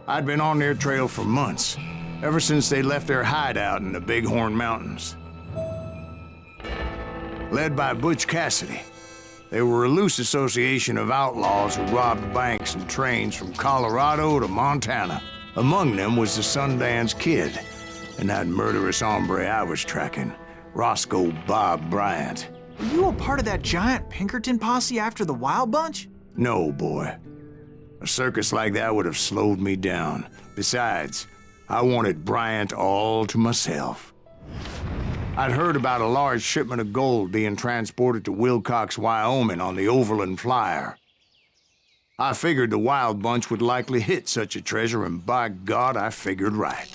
I'd been on their trail for months, ever since they left their hideout in the Bighorn Mountains. Led by Butch Cassidy, they were a loose association of outlaws who robbed banks and trains from Colorado to Montana. Among them was the Sundance Kid, and that murderous hombre I was tracking, Roscoe Bob Bryant. Were you a part of that giant Pinkerton posse after the Wild Bunch? No, boy. A circus like that would have slowed me down. Besides, I wanted Bryant all to myself. I'd heard about a large shipment of gold being transported to Wilcox, Wyoming on the Overland Flyer. I figured the Wild Bunch would likely hit such a treasure, and by God, I figured right.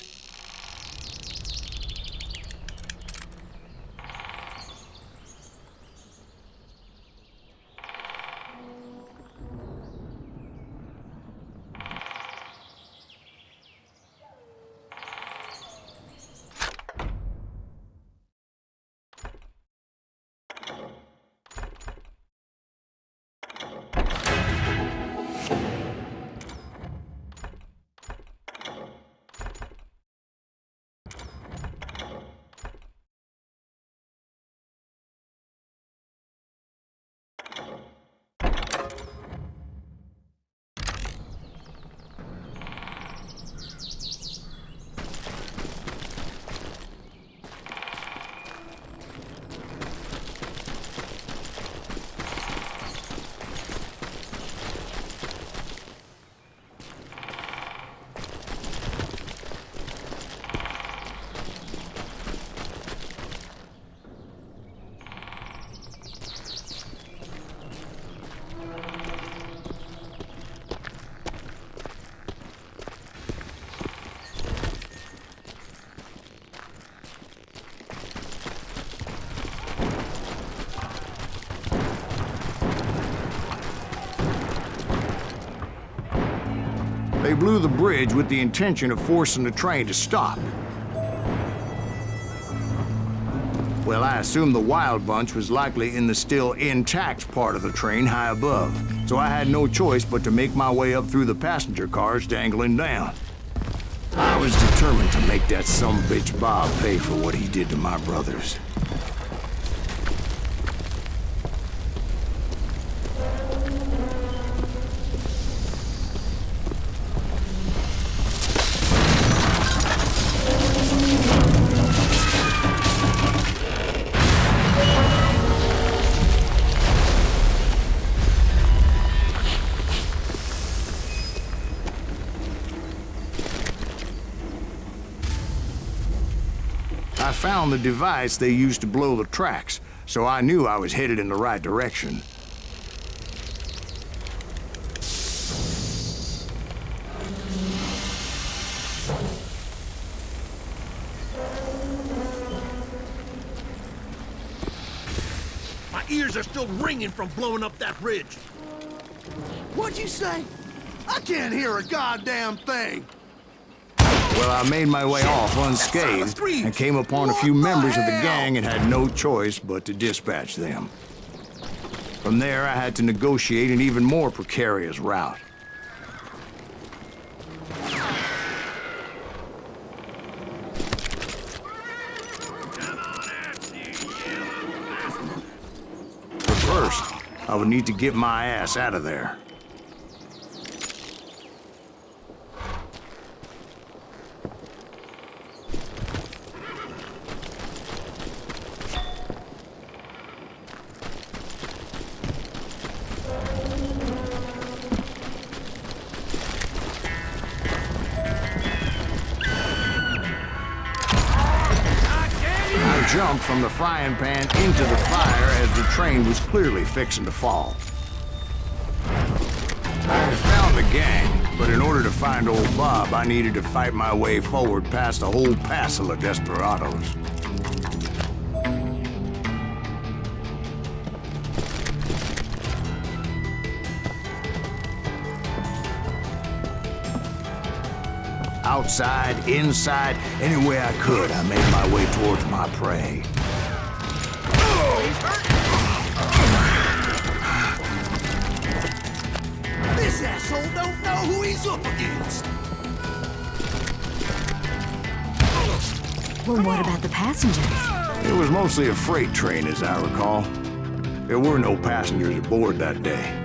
They blew the bridge with the intention of forcing the train to stop. Well, I assumed the Wild Bunch was likely in the still intact part of the train high above, so I had no choice but to make my way up through the passenger cars dangling down. I was determined to make that sumbitch Bob pay for what he did to my brothers. I found the device they used to blow the tracks, so I knew I was headed in the right direction. My ears are still ringing from blowing up that ridge. What'd you say? I can't hear a goddamn thing. Well, I made my way off unscathed and came upon a few members of the gang and had no choice but to dispatch them. From there, I had to negotiate an even more precarious route. But first, I would need to get my ass out of there. Jumped from the frying pan into the fire as the train was clearly fixing to fall. I had found the gang, but in order to find old Bob, I needed to fight my way forward past a whole passel of desperados. Outside, inside, any way I could, I made my way towards my prey. This asshole don't know who he's up against. Well, what about the passengers? It was mostly a freight train, as I recall. There were no passengers aboard that day.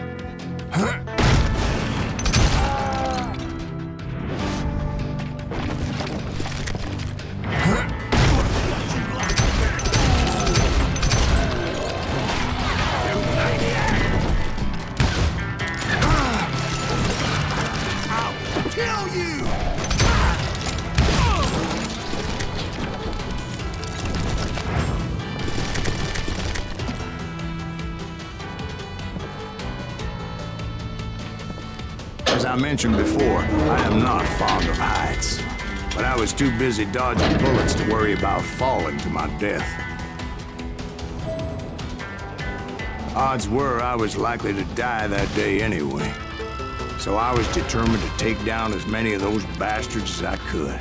As I mentioned before, I am not fond of heights. But I was too busy dodging bullets to worry about falling to my death. Odds were I was likely to die that day anyway. So I was determined to take down as many of those bastards as I could.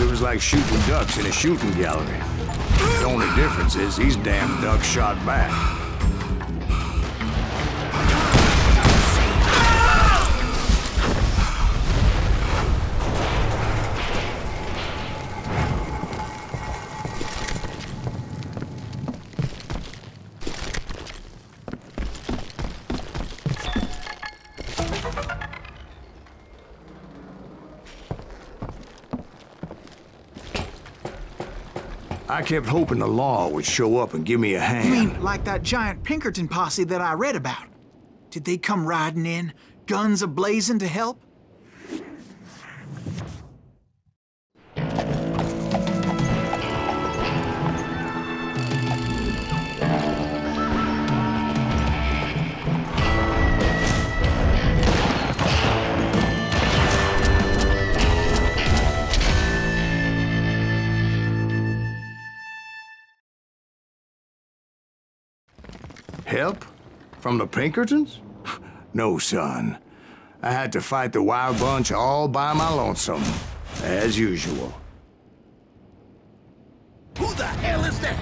It was like shooting ducks in a shooting gallery. The only difference is these damn ducks shot back. I kept hoping the law would show up and give me a hand. You mean like that giant Pinkerton posse that I read about? Did they come riding in, guns a-blazing to help? Help? From the Pinkertons? No, son. I had to fight the wild bunch all by my lonesome, as usual. Who the hell is that?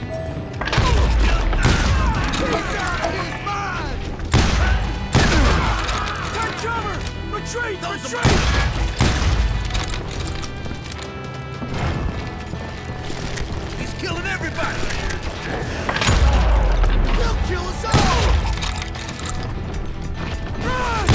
Take cover! Retreat! Retreat! He's killing everybody! He'll kill us all! Run!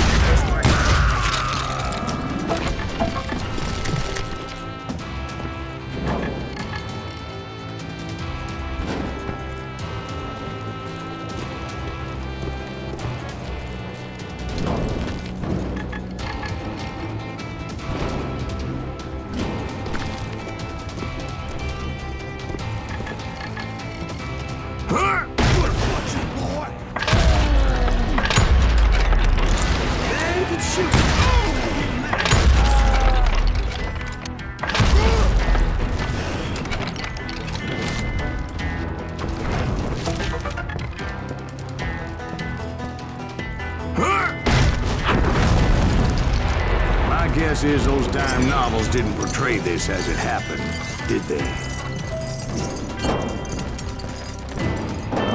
Guess is those dime novels didn't portray this as it happened, did they?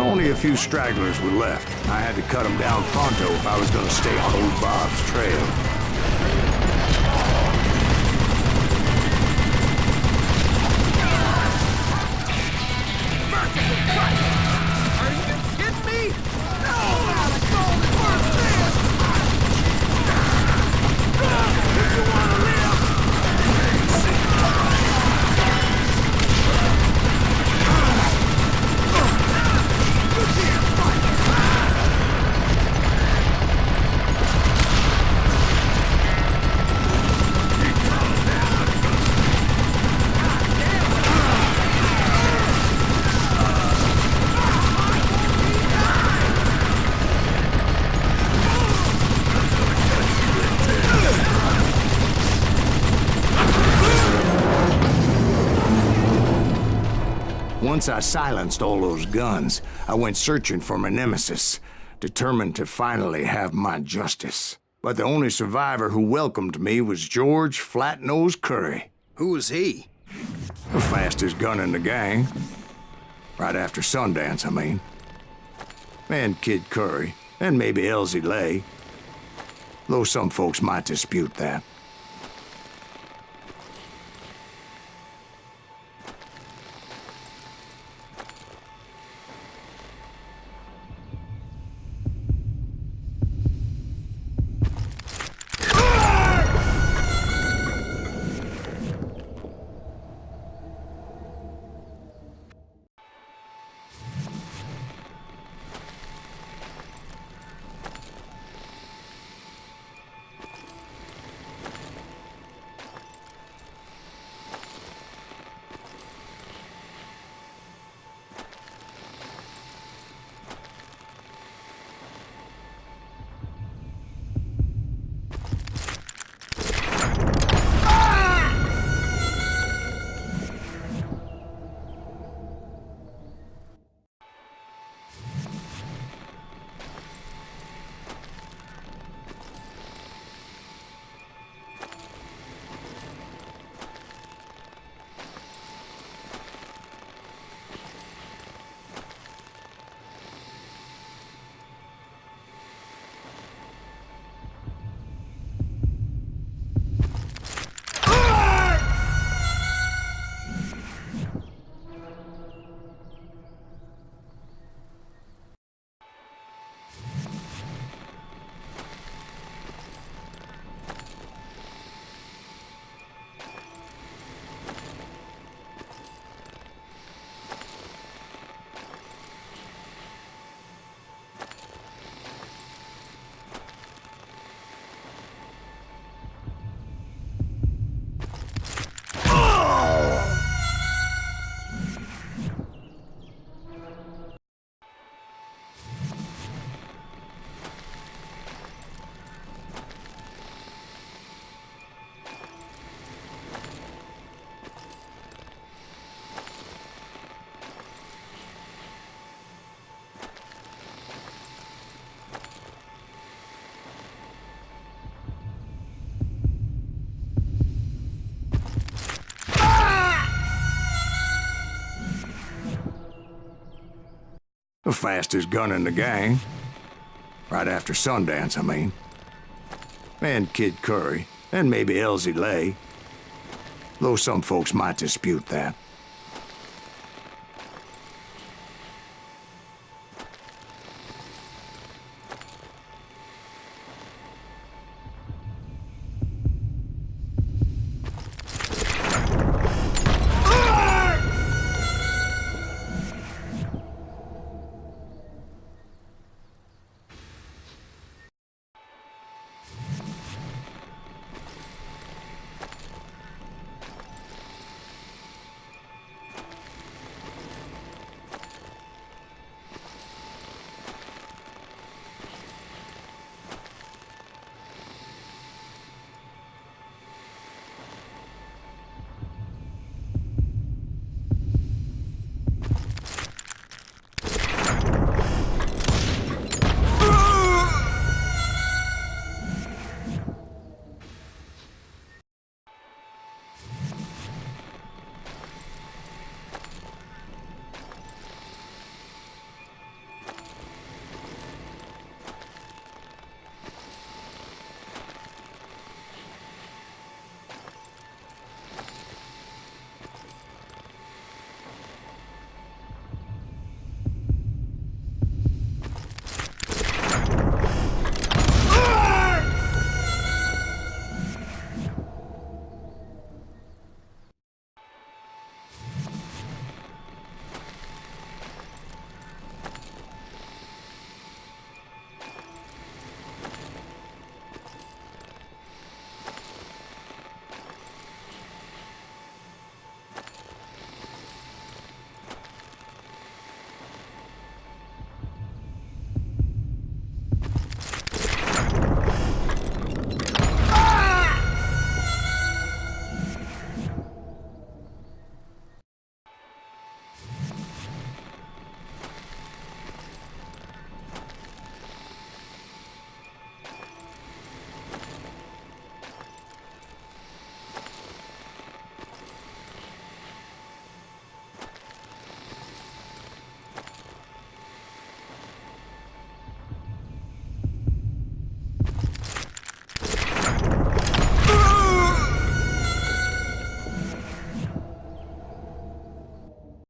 Only a few stragglers were left. I had to cut them down pronto if I was going to stay on old Bob's trail. Are you kidding me? No! Alex, all is worth this! If you want to live! You can't fight! Once I silenced all those guns, I went searching for my nemesis, determined to finally have my justice. But the only survivor who welcomed me was George Flat-Nose Curry. Who was he? The fastest gun in the gang. Right after Sundance, I mean. And Kid Curry, and maybe Elsie Lay. Though some folks might dispute that. The fastest gun in the gang. Right after Sundance, I mean. And Kid Curry, and maybe Elsie Lay. Though some folks might dispute that.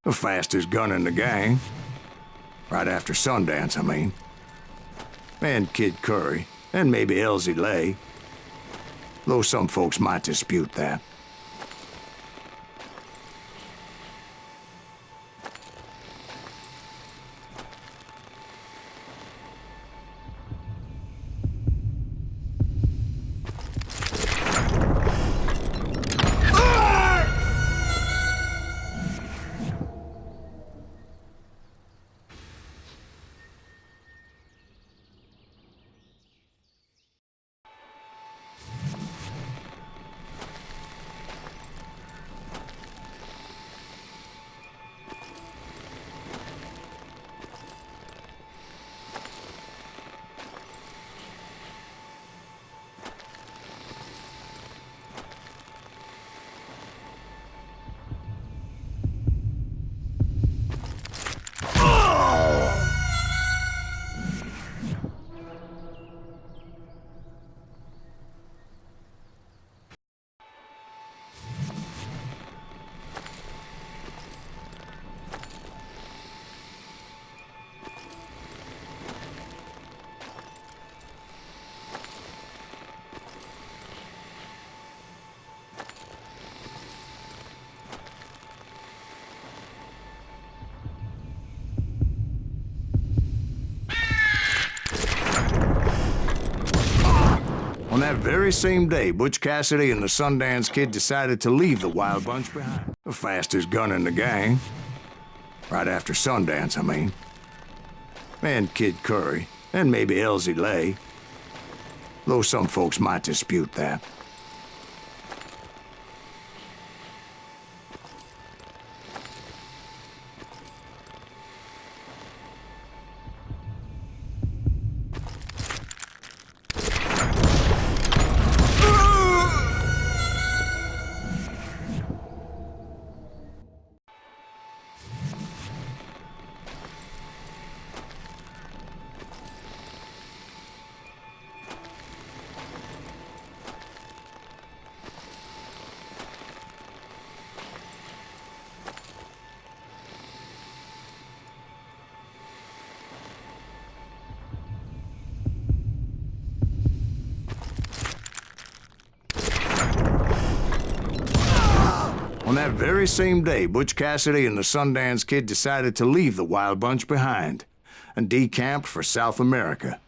The fastest gun in the gang. Right after Sundance, I mean. And Kid Curry, and maybe Elsie Lay. Though some folks might dispute that. On that very same day, Butch Cassidy and the Sundance Kid decided to leave the Wild Bunch behind. The fastest gun in the gang. Right after Sundance, I mean. And Kid Curry, and maybe Elsie Lay. Though some folks might dispute that. On that very same day, Butch Cassidy and the Sundance Kid decided to leave the Wild Bunch behind and decamped for South America.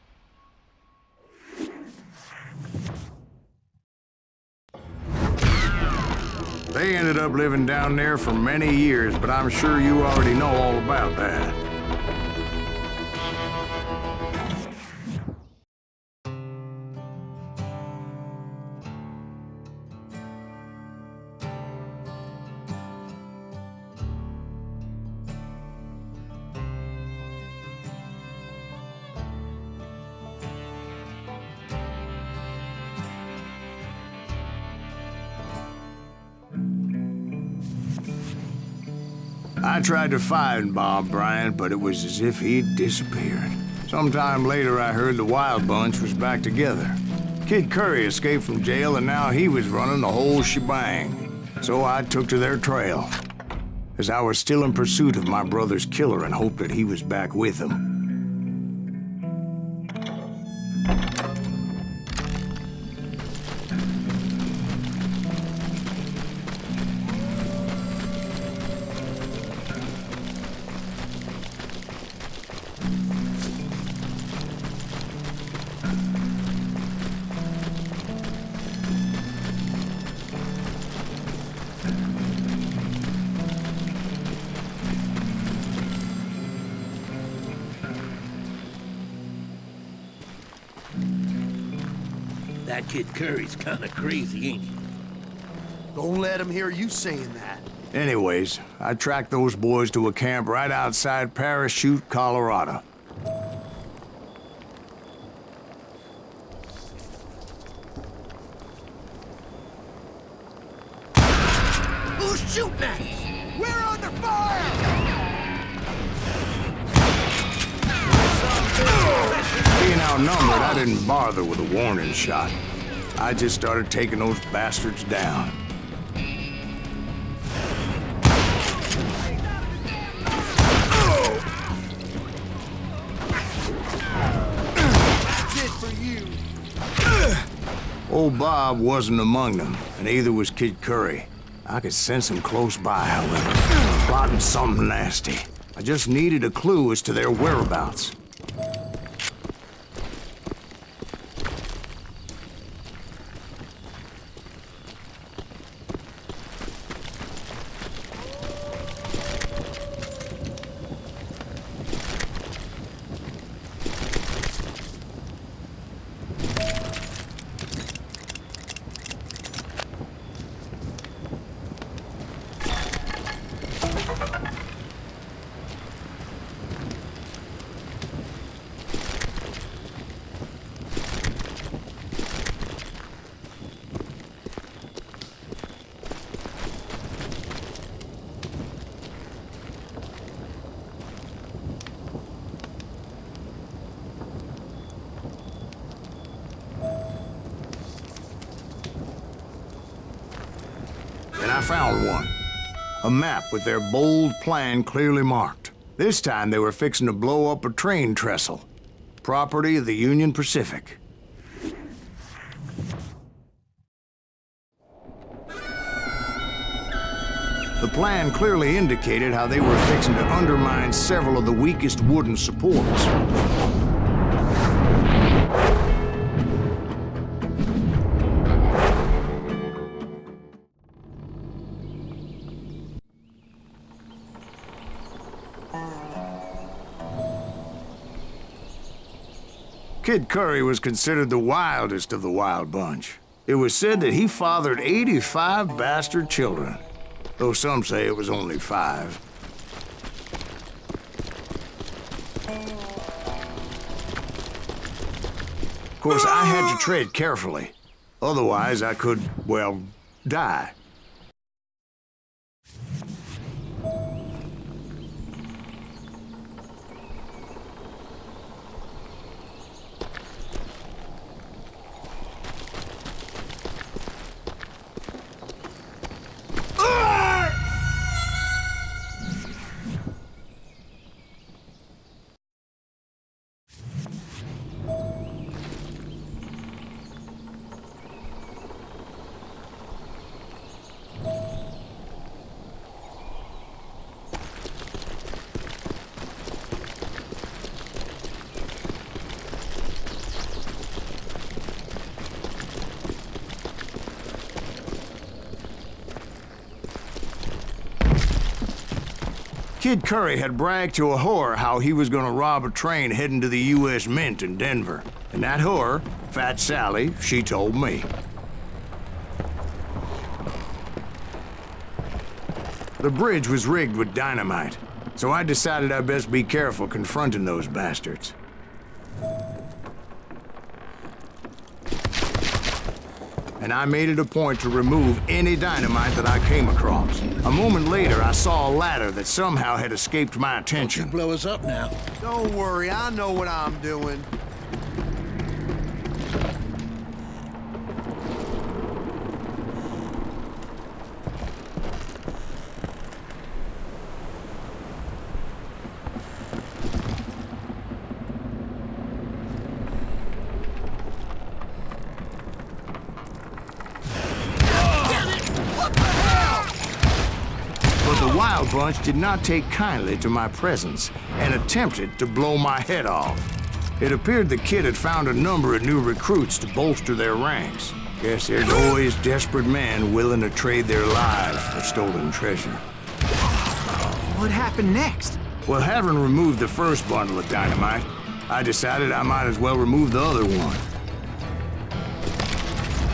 They ended up living down there for many years, but I'm sure you already know all about that. I tried to find Bob Bryant, but it was as if he'd disappeared. Sometime later, I heard the Wild Bunch was back together. Kid Curry escaped from jail, and now he was running the whole shebang. So I took to their trail, as I was still in pursuit of my brother's killer and hoped that he was back with him. That Kid Curry's kinda crazy, ain't he? Don't let him hear you saying that. Anyways, I tracked those boys to a camp right outside Parachute, Colorado. Who's shooting at us? We're under fire! Being outnumbered, I didn't bother with a warning shot. I just started taking those bastards down. Old Bob wasn't among them, and neither was Kid Curry. I could sense him close by, however, plotting something nasty. I just needed a clue as to their whereabouts. I found one. A map with their bold plan clearly marked. This time they were fixing to blow up a train trestle. Property of the Union Pacific. The plan clearly indicated how they were fixing to undermine several of the weakest wooden supports. Kid Curry was considered the wildest of the wild bunch. It was said that he fathered 85 bastard children, though some say it was only 5. Of course, I had to tread carefully. Otherwise, I could, well, die. Kid Curry had bragged to a whore how he was gonna rob a train heading to the U.S. Mint in Denver. And that whore, Fat Sally, she told me. The bridge was rigged with dynamite, so I decided I'd best be careful confronting those bastards. And I made it a point to remove any dynamite that I came across. A moment later, I saw a ladder that somehow had escaped my attention. Don't you blow us up now. Don't worry, I know what I'm doing. The Wild Bunch did not take kindly to my presence and attempted to blow my head off. It appeared the kid had found a number of new recruits to bolster their ranks. Guess there's always desperate men willing to trade their lives for stolen treasure. What happened next? Well, having removed the first bundle of dynamite, I decided I might as well remove the other one.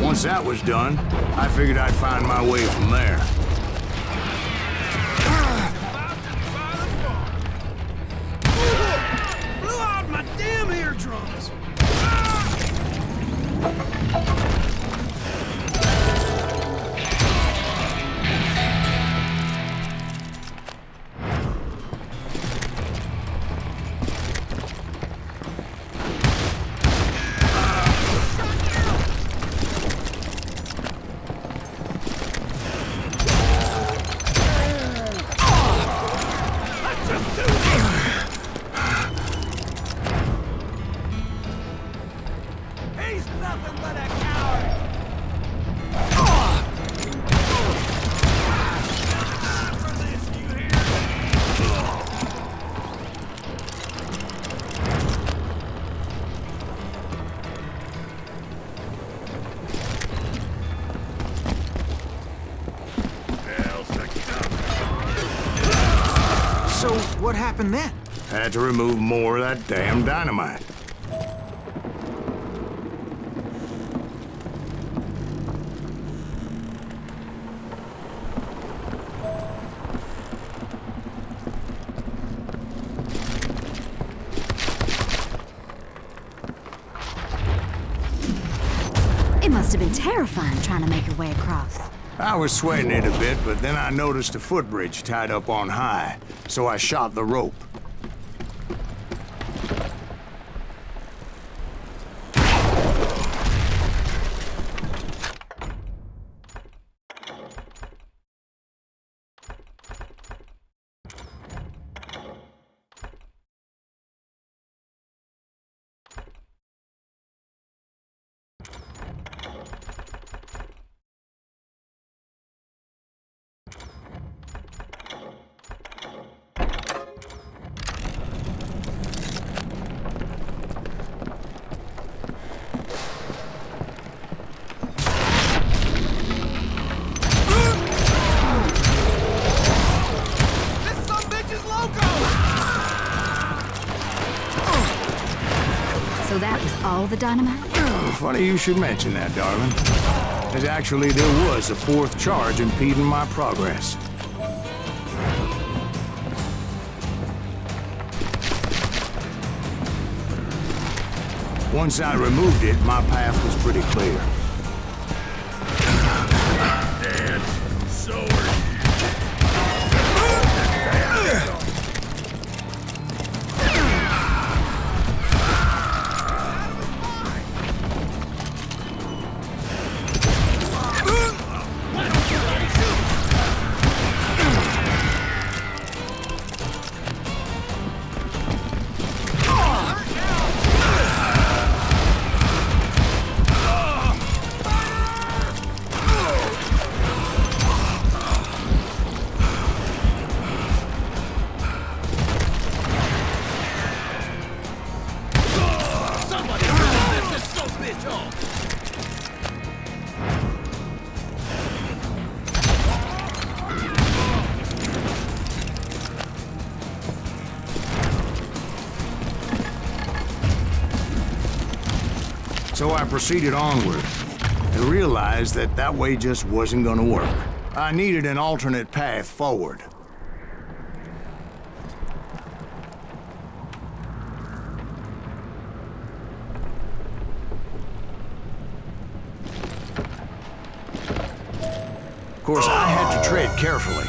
Once that was done, I figured I'd find my way from there. Blew out my damn eardrums! So what happened then? Had to remove more of that damn dynamite. It must have been terrifying trying to make your way across. I was sweating it a bit, but then I noticed a footbridge tied up on high, so I shot the rope. So that was all the dynamite? Funny you should mention that, darling. As actually, there was a fourth charge impeding my progress. Once I removed it, my path was pretty clear. And so are you. So I proceeded onward and realized that that way just wasn't gonna work. I needed an alternate path forward. Of course, I had to tread carefully.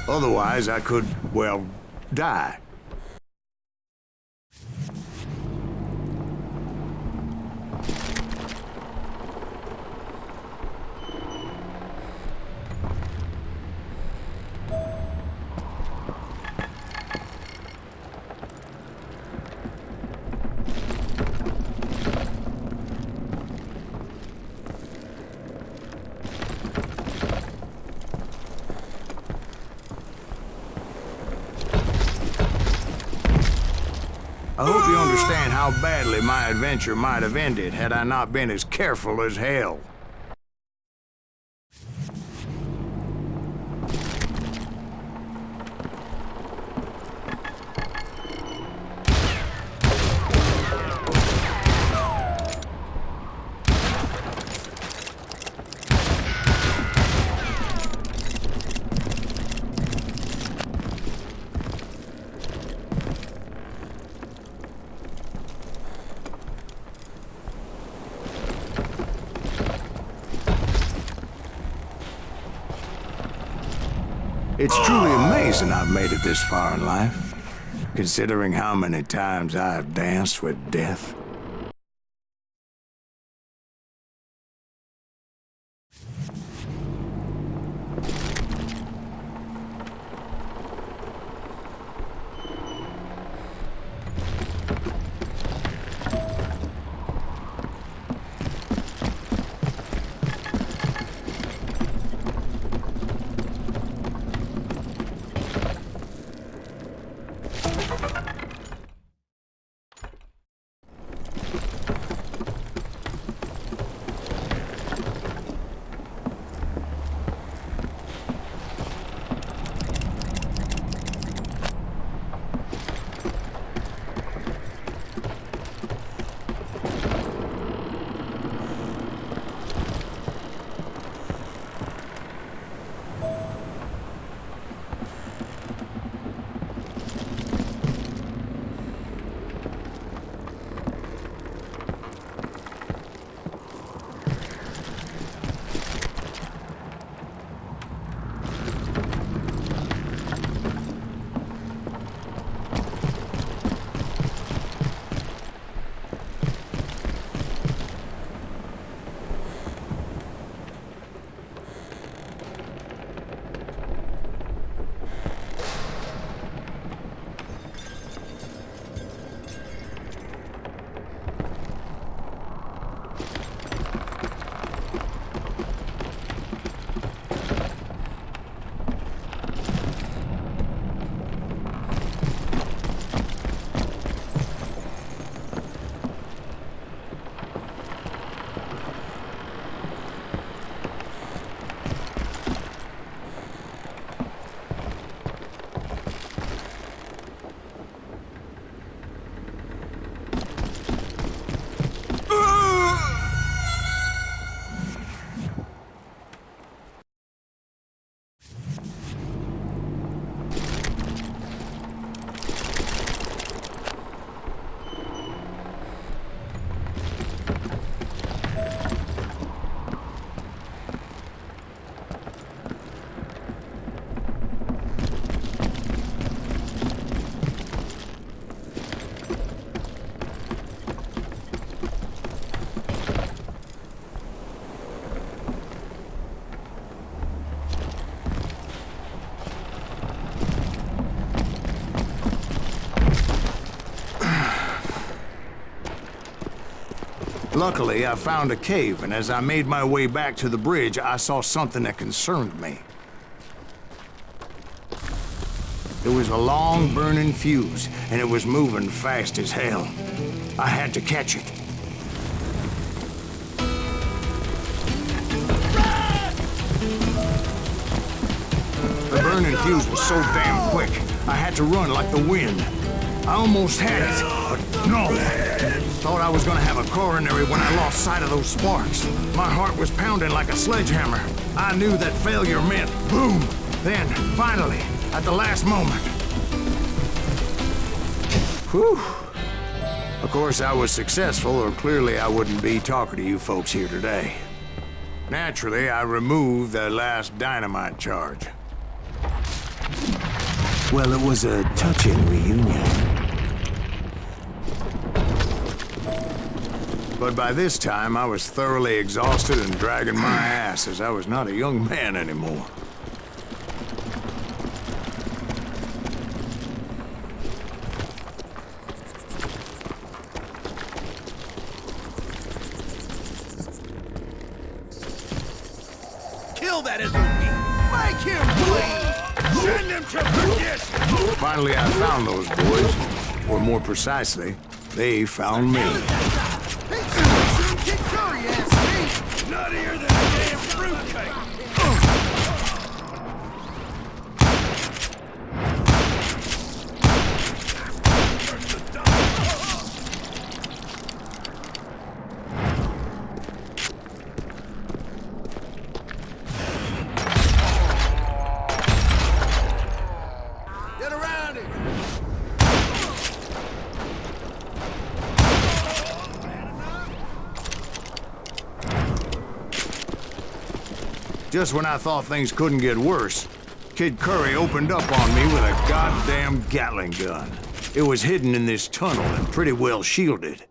Otherwise, I could, well, die. I hope you understand how badly my adventure might have ended had I not been as careful as hell. It's truly amazing I've made it this far in life, considering how many times I've danced with death. Luckily, I found a cave, and as I made my way back to the bridge, I saw something that concerned me. It was a long burning fuse, and it was moving fast as hell. I had to catch it. The burning fuse was so damn quick, I had to run like the wind. I almost had it, but no. Thought I was gonna have a coronary when I lost sight of those sparks. My heart was pounding like a sledgehammer. I knew that failure meant boom. Then, finally, at the last moment. Whew. Of course, I was successful, or clearly I wouldn't be talking to you folks here today. Naturally, I removed the last dynamite charge. Well, it was a touching reunion. But by this time, I was thoroughly exhausted and dragging my ass, as I was not a young man anymore. Kill that SOB! Make him bleed! Send him to perdition! Finally, I found those boys. Or more precisely, they found me. Nuttier than a damn fruitcake! Get around it! Just when I thought things couldn't get worse, Kid Curry opened up on me with a goddamn Gatling gun. It was hidden in this tunnel and pretty well shielded. Take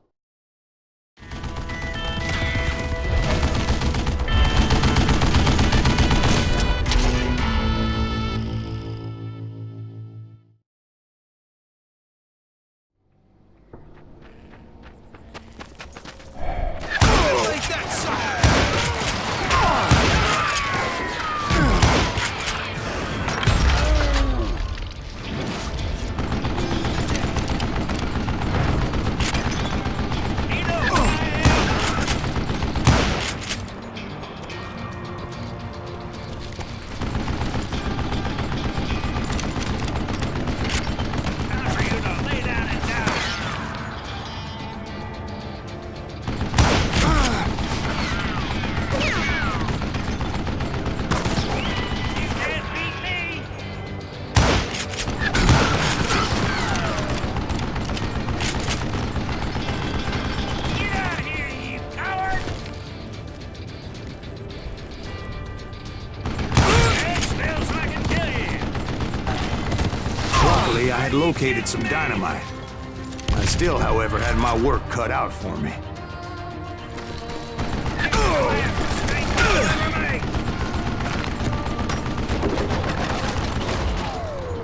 that side! Luckily, I had located some dynamite. I still, however, had my work cut out for me.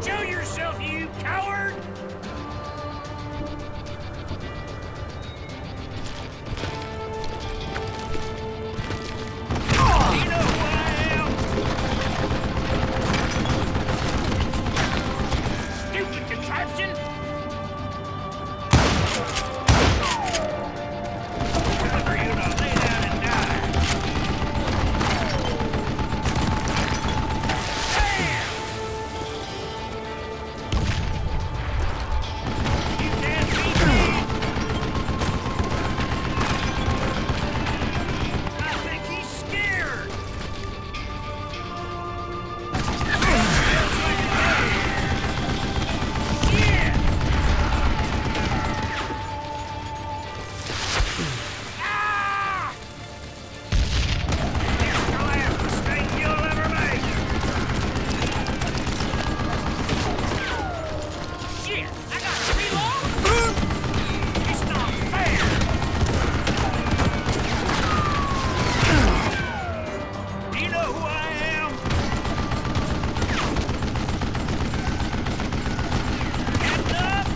Show yourself, you coward! You know who I am? Stupid contraption! Time for you to lay down and die. Bam! You can't beat me! I think he's scared! Feels like a day. Shit! Ah! Here's the last mistake you'll ever make! Shit! I gotta reload? It's not fair! Do you know who I am? Hands up!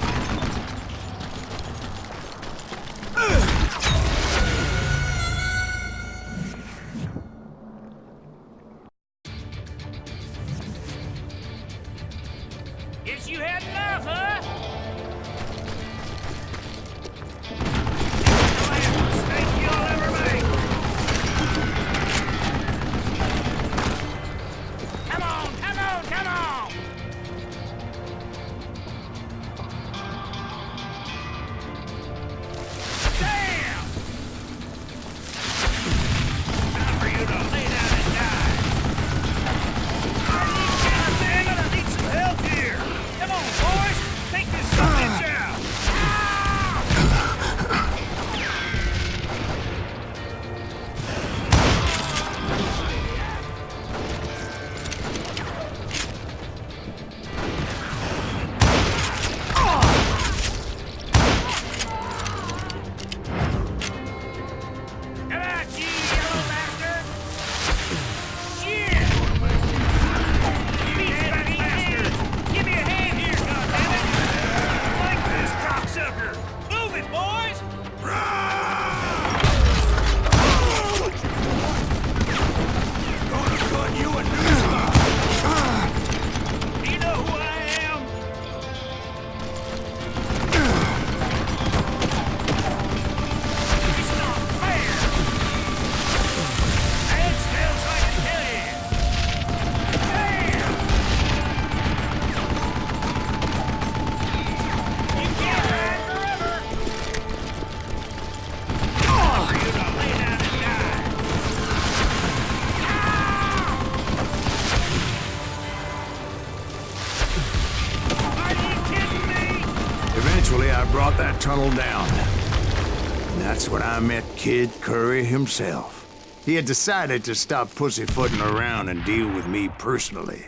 Eventually, I brought that tunnel down. And that's when I met Kid Curry himself. He had decided to stop pussyfooting around and deal with me personally.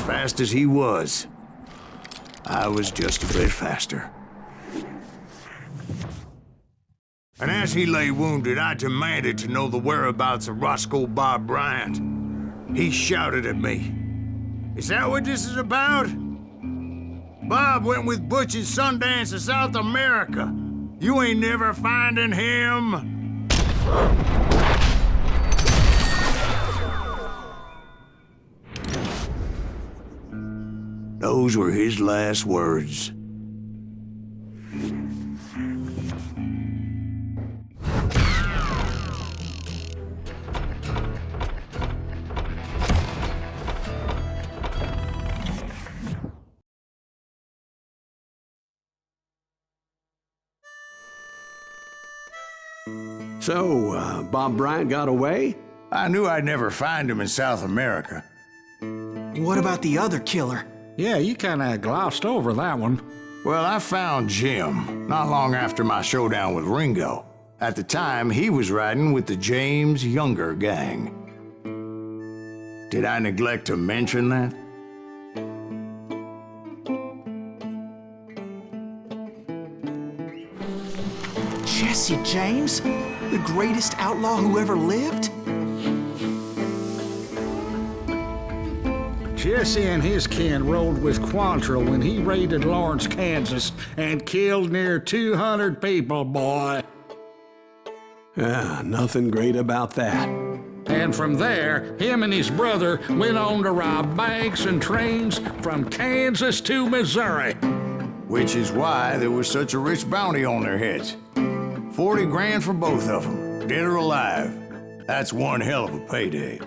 Fast as he was, I was just a bit faster. And as he lay wounded, I demanded to know the whereabouts of Roscoe Bob Bryant. He shouted at me, "Is that what this is about? Bob went with Butch and Sundance to South America. You ain't never finding him." Those were his last words. So, Bob Bryant got away? I knew I'd never find him in South America. What about the other killer? Yeah, you kinda glossed over that one. Well, I found Jim not long after my showdown with Ringo. At the time, he was riding with the James Younger gang. Did I neglect to mention that? Jesse James? The greatest outlaw who ever lived? Jesse and his kin rode with Quantrill when he raided Lawrence, Kansas, and killed near 200 people, boy. Nothing great about that. And from there, him and his brother went on to rob banks and trains from Kansas to Missouri. Which is why there was such a rich bounty on their heads. 40 grand for both of them, dead or alive. That's one hell of a payday.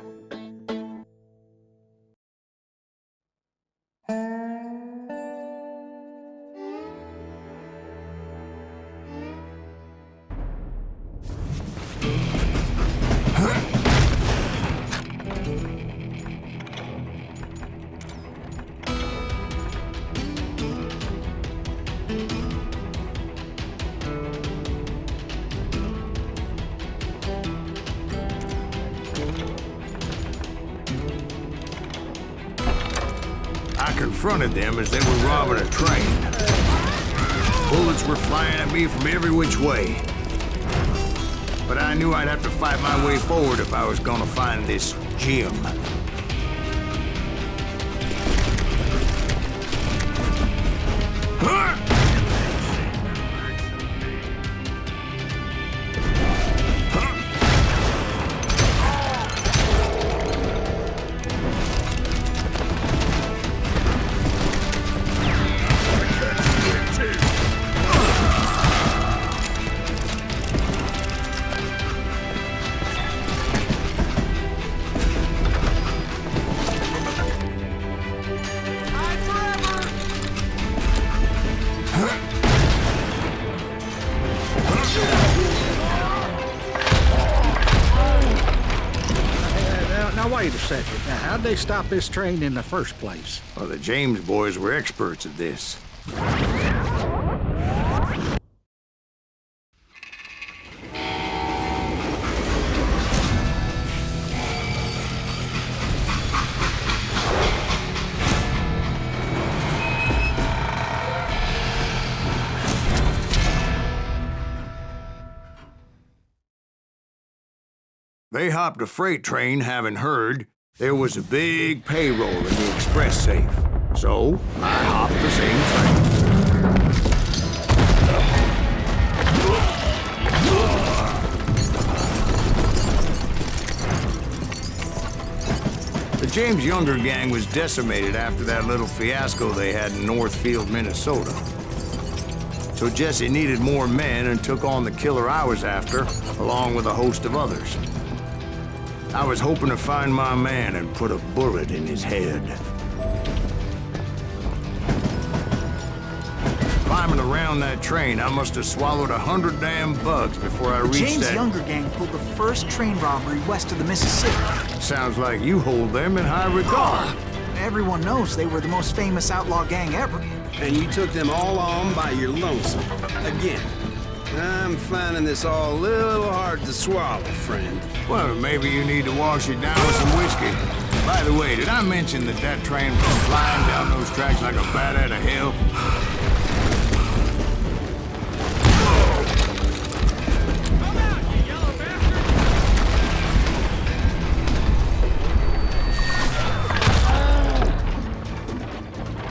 I confronted them as they were robbing a train. Bullets were flying at me from every which way. But I knew I'd have to fight my way forward if I was gonna find this Jim. second. Now, how'd they stop this train in the first place? Well, the James boys were experts at this. They hopped a freight train having heard there was a big payroll in the express safe. So, I hopped the same train. The James Younger gang was decimated after that little fiasco they had in Northfield, Minnesota. So Jesse needed more men and took on the killer I was after, along with a host of others. I was hoping to find my man and put a bullet in his head. Climbing around that train, I must have swallowed 100 damn bugs before I reached James that... Younger gang pulled the first train robbery west of the Mississippi. Sounds like you hold them in high regard. Everyone knows they were the most famous outlaw gang ever. And you took them all on by your lonesome. Again. I'm finding this all a little hard to swallow, friend. Well, maybe you need to wash it down with some whiskey. By the way, did I mention that that train was flying down those tracks like a bat out of hell? Come out, you yellow bastard!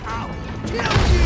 I'll kill you!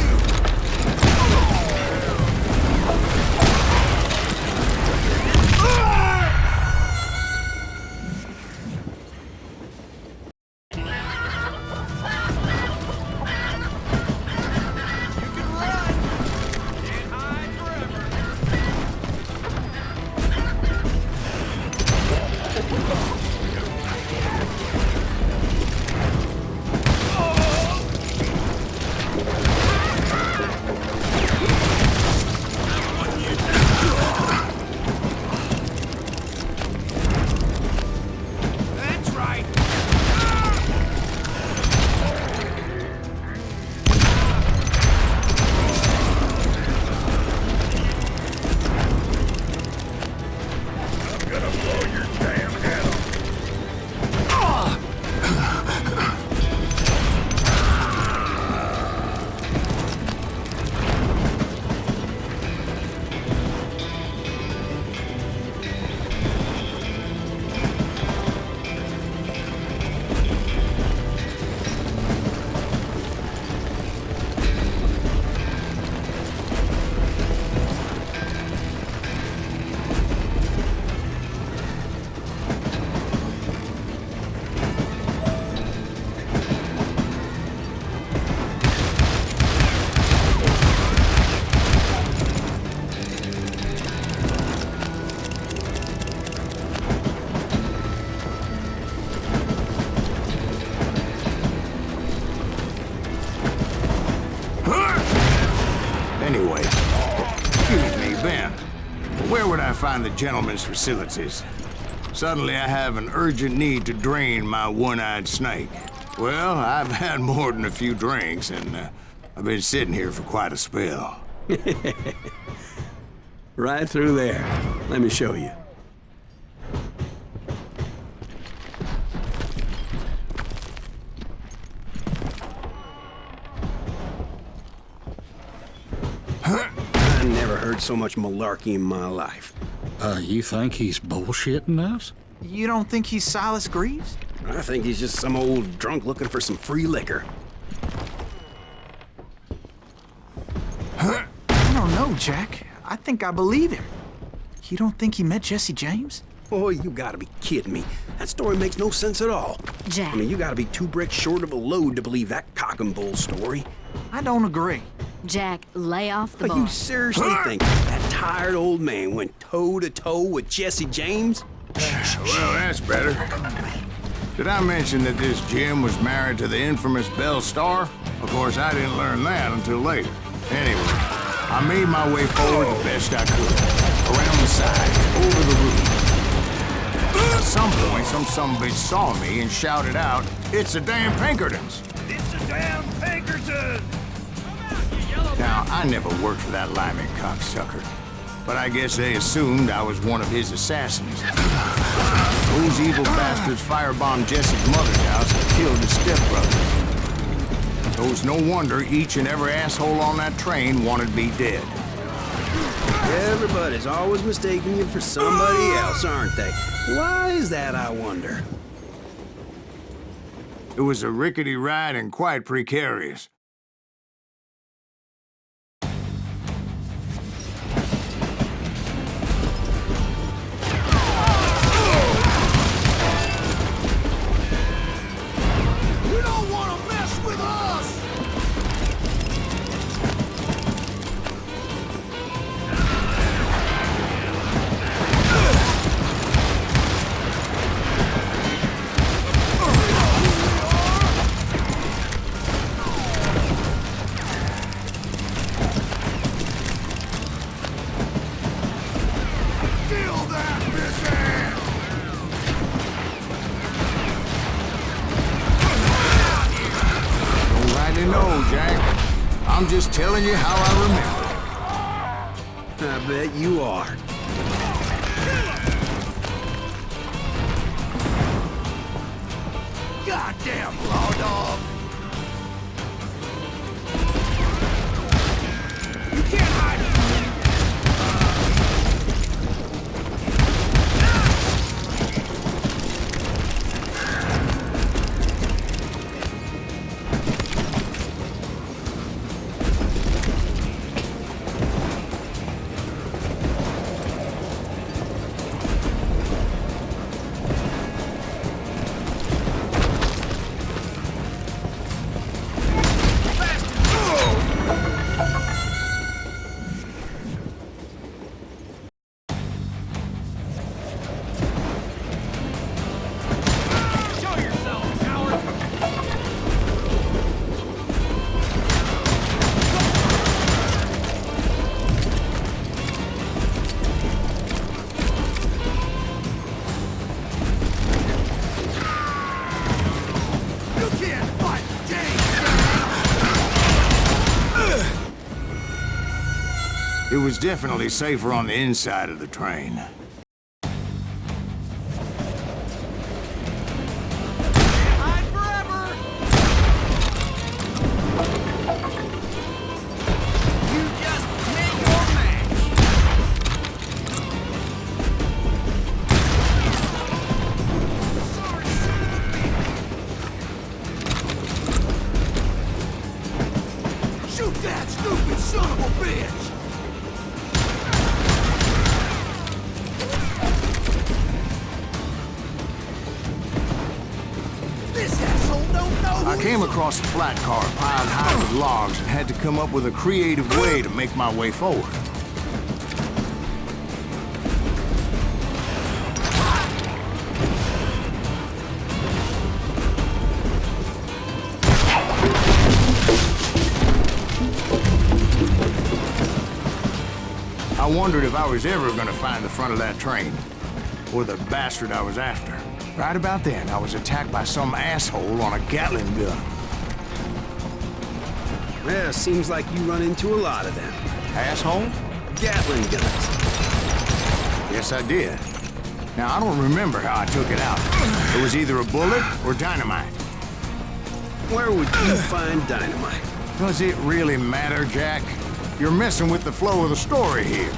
Anyway, excuse me, Ben. Where would I find the gentleman's facilities? Suddenly I have an urgent need to drain my one-eyed snake. Well, I've had more than a few drinks, and I've been sitting here for quite a spell. Right through there. Let me show you. I never heard so much malarkey in my life. You think he's bullshitting us? You don't think he's Silas Greaves? I think he's just some old drunk looking for some free liquor. I don't know, Jack. I think I believe him. You don't think he met Jesse James? Oh, you gotta be kidding me. That story makes no sense at all. Jack. I mean, you gotta be 2 bricks short of a load to believe that cock and bull story. I don't agree. Jack, lay off the But bar. you seriously think that tired old man went toe-to-toe with Jesse James? Well, that's better. Did I mention that this Jim was married to the infamous Belle Starr? Of course, I didn't learn that until later. Anyway, I made my way forward the best I could. Around the side, over the roof. At some point, some sumbitch saw me and shouted out, "It's the damn Pinkertons!" It's the damn Pinkertons! Now, I never worked for that limey cocksucker, but I guess they assumed I was one of his assassins. Those evil bastards firebombed Jesse's mother's house and killed his stepbrother. So it's no wonder each and every asshole on that train wanted me dead. Everybody's always mistaking you for somebody else, aren't they? Why is that, I wonder? It was a rickety ride and quite precarious. You don't want to mess with us! Kill that missile! Don't rightly know, Jack. I'm just telling you how I remember. I bet you are. Goddamn law dog! You can't hide from me! Show yourself, coward! You can't fight James! It was definitely safer on the inside of the train. Hide forever! You just make your match! Sorry, son of a bitch! Shoot that stupid son of a bitch! This asshole don't know who I came across a flat car piled high with logs and had to come up with a creative way to make my way forward. I wondered if I was ever going to find the front of that train, or the bastard I was after. Right about then, I was attacked by some asshole on a Gatling gun. Yeah, seems like you run into a lot of them. Asshole? Gatling guns. Yes, I did. Now, I don't remember how I took it out. It was either a bullet or dynamite. Where would you find dynamite? Does it really matter, Jack? You're messing with the flow of the story here.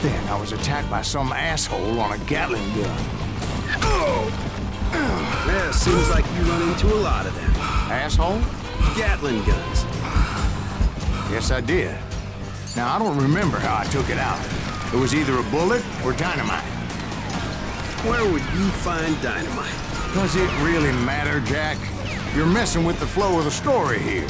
then, I was attacked by some asshole on a Gatling gun. Yeah, seems like you run into a lot of them. Asshole? Gatling guns. Yes, I did. Now, I don't remember how I took it out. It was either a bullet or dynamite. Where would you find dynamite? Does it really matter, Jack? You're messing with the flow of the story here.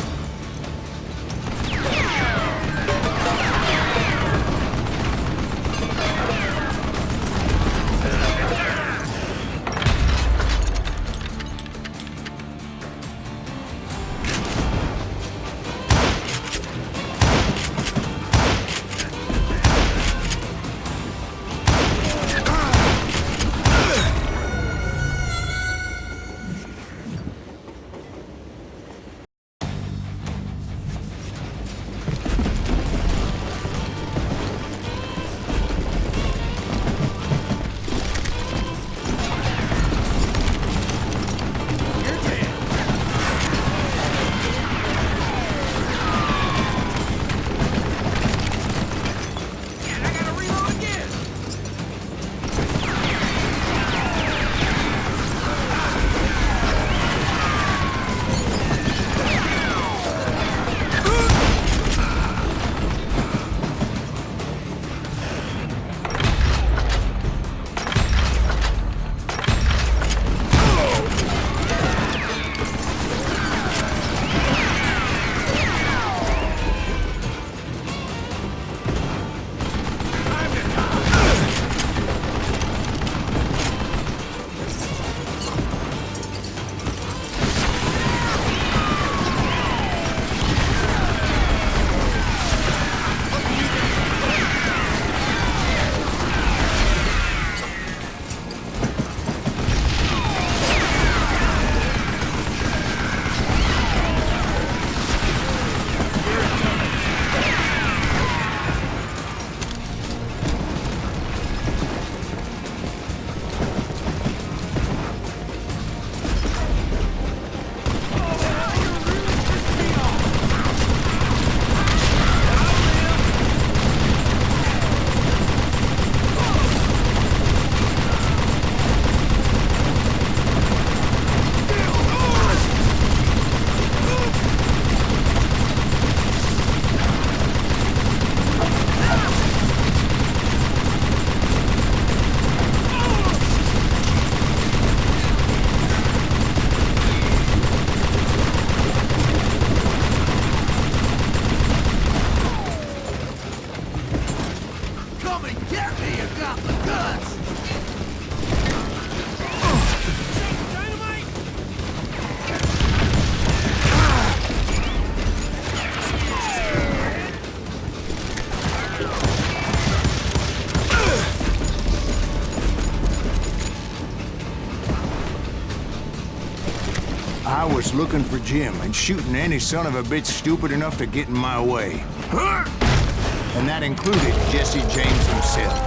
I was looking for Jim and shooting any son of a bitch stupid enough to get in my way. And that included Jesse James himself.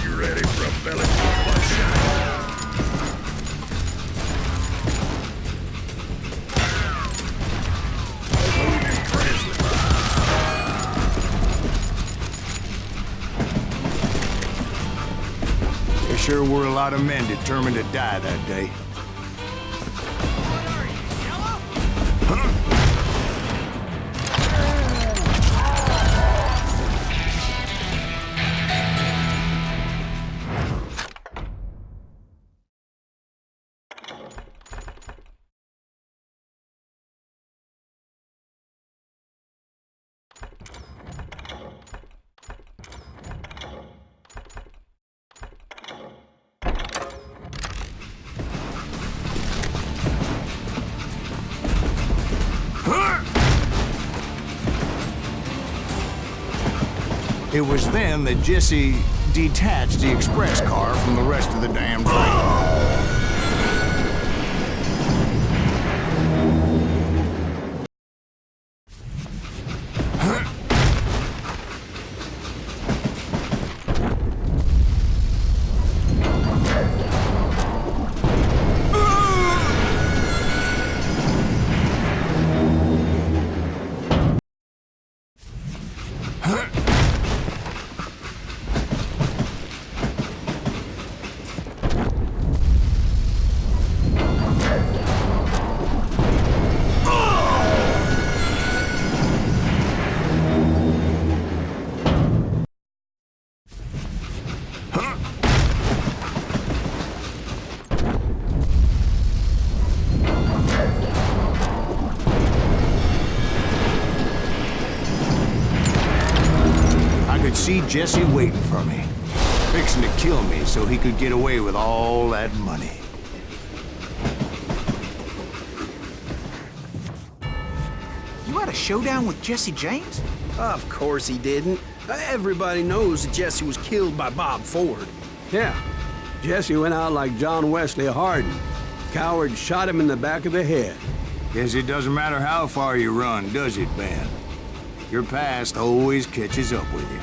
You ready for a belly full of shot? There sure were a lot of men determined to die that day. It was then that Jesse detached the express car from the rest of the damn train. Jesse waiting for me, fixing to kill me so he could get away with all that money. You had a showdown with Jesse James? Of course he didn't. Everybody knows that Jesse was killed by Bob Ford. Yeah. Jesse went out like John Wesley Hardin. Coward shot him in the back of the head. Guess it doesn't matter how far you run, does it, Ben? Your past always catches up with you.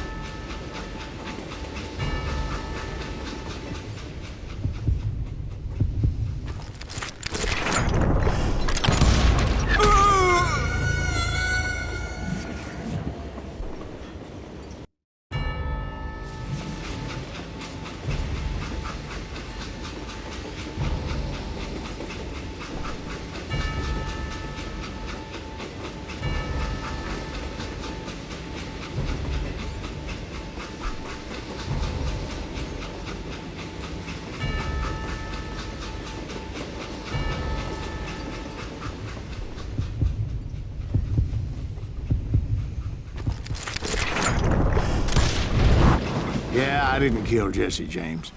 Yeah, I didn't kill Jesse James.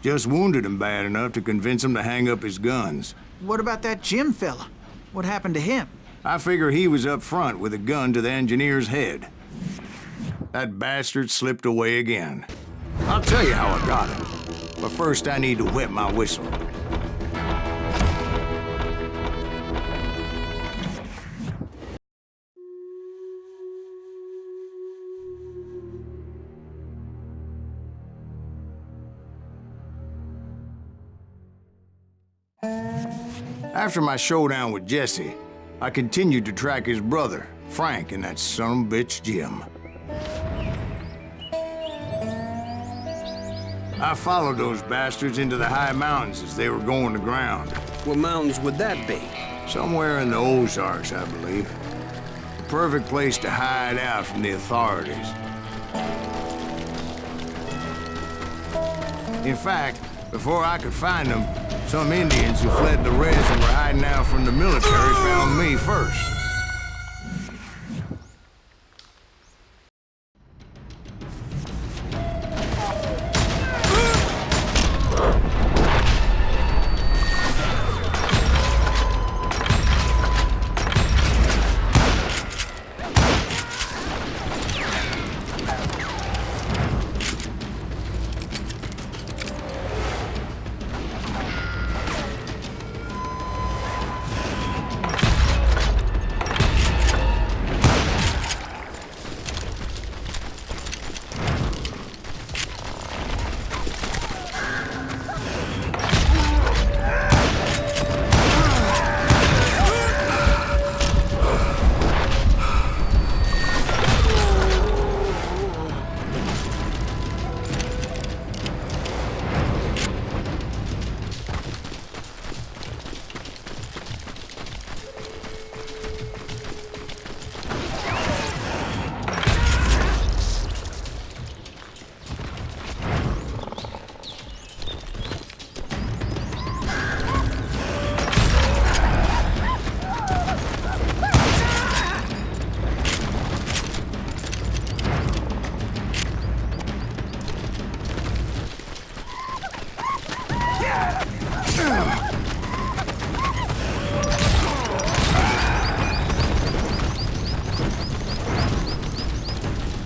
Just wounded him bad enough to convince him to hang up his guns. What about that Jim fella? What happened to him? I figure he was up front with a gun to the engineer's head. That bastard slipped away again. I'll tell you how I got him. But first I need to wet my whistle. After my showdown with Jesse, I continued to track his brother, Frank, and that son of a bitch, Jim. I followed those bastards into the high mountains as they were going to ground. What mountains would that be? Somewhere in the Ozarks, I believe. The perfect place to hide out from the authorities. In fact, before I could find them, some Indians who fled the Reds and were hiding out from the military found me first.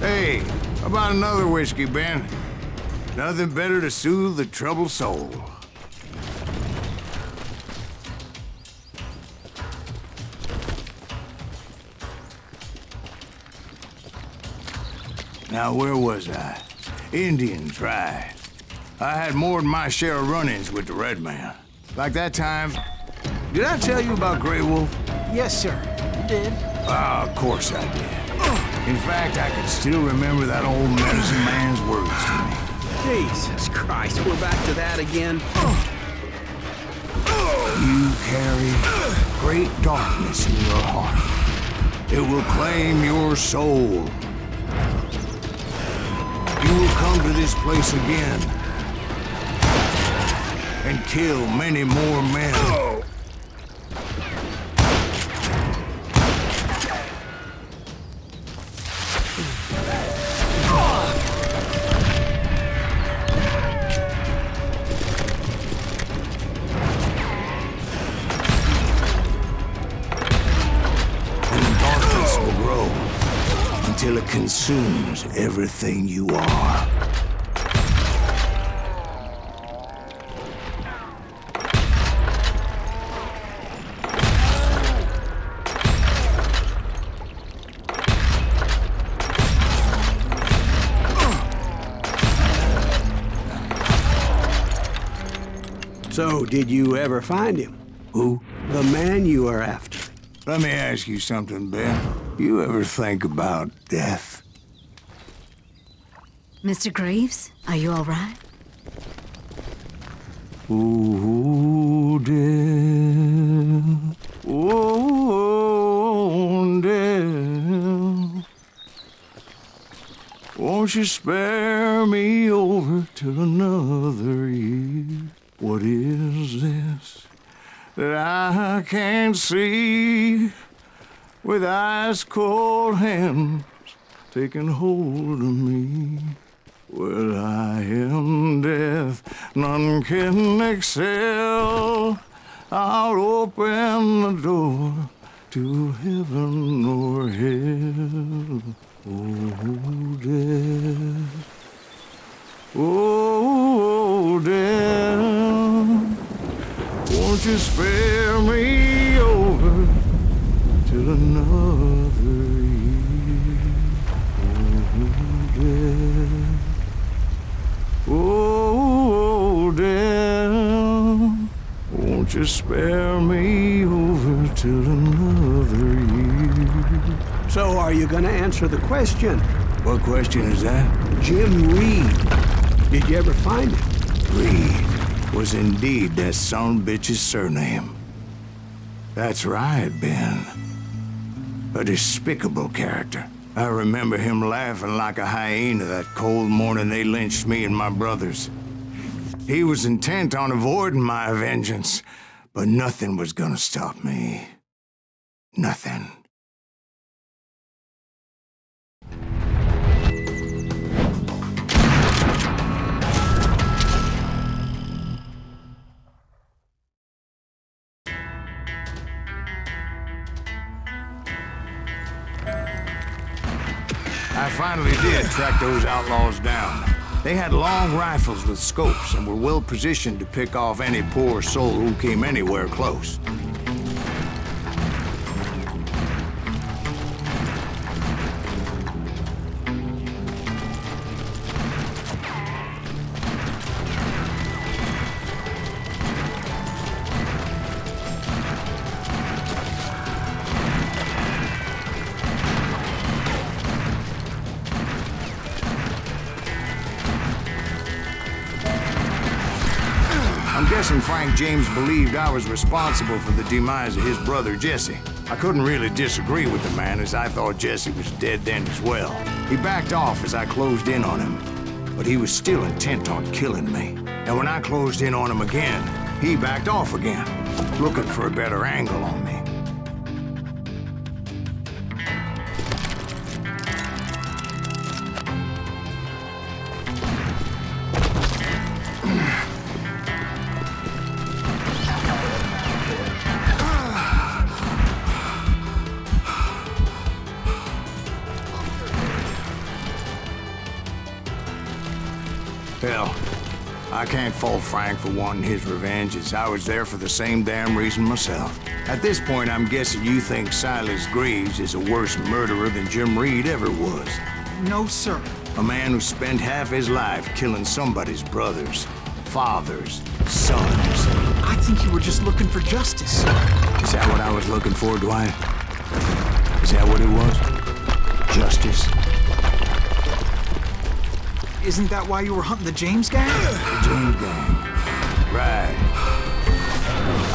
Hey, how about another whiskey, Ben? Nothing better to soothe the troubled soul. Now, where was I? Indians, right. I had more than my share of run-ins with the Red Man. Like that time... Did I tell you about Grey Wolf? Yes, sir. You did. Ah, of course I did. In fact, I can still remember that old medicine man's words to me. Jesus Christ, we're back to that again. You carry great darkness in your heart. It will claim your soul. You will come to this place again and kill many more men. consumes everything you are. So, did you ever find him? Who? The man you are after. Let me ask you something, Ben. You ever think about death? Mr. Greaves, are you all right? Oh, death. Oh, death. Won't you spare me over till another year? What is this that I can't see with ice cold hands taking hold of me? Well, I am death, none can excel. I'll open the door to heaven or hell. Oh, death. Oh, death, won't you spare me over till another year? Oh, death, oh, death, won't you spare me over till another year? So, are you gonna answer the question? What question is that? Jim Reed. Did you ever find him? Reed was indeed that son-bitch's surname. That's right, Ben. A despicable character. I remember him laughing like a hyena that cold morning they lynched me and my brothers. He was intent on avoiding my vengeance, but nothing was gonna stop me. Nothing. I finally did track those outlaws down. They had long rifles with scopes and were well positioned to pick off any poor soul who came anywhere close. I'm guessing Frank James believed I was responsible for the demise of his brother, Jesse. I couldn't really disagree with the man, as I thought Jesse was dead then as well. He backed off as I closed in on him, but he was still intent on killing me. And when I closed in on him again, he backed off again, looking for a better angle on me. Hell, I can't fault Frank for wanting his revenge, as I was there for the same damn reason myself. At this point, I'm guessing you think Silas Greaves is a worse murderer than Jim Reed ever was. No, sir. A man who spent half his life killing somebody's brothers, fathers, sons. I think you were just looking for justice. Is that what I was looking for, Dwight? Is that what it was? Justice? Isn't that why you were hunting the James gang? The James gang. Right.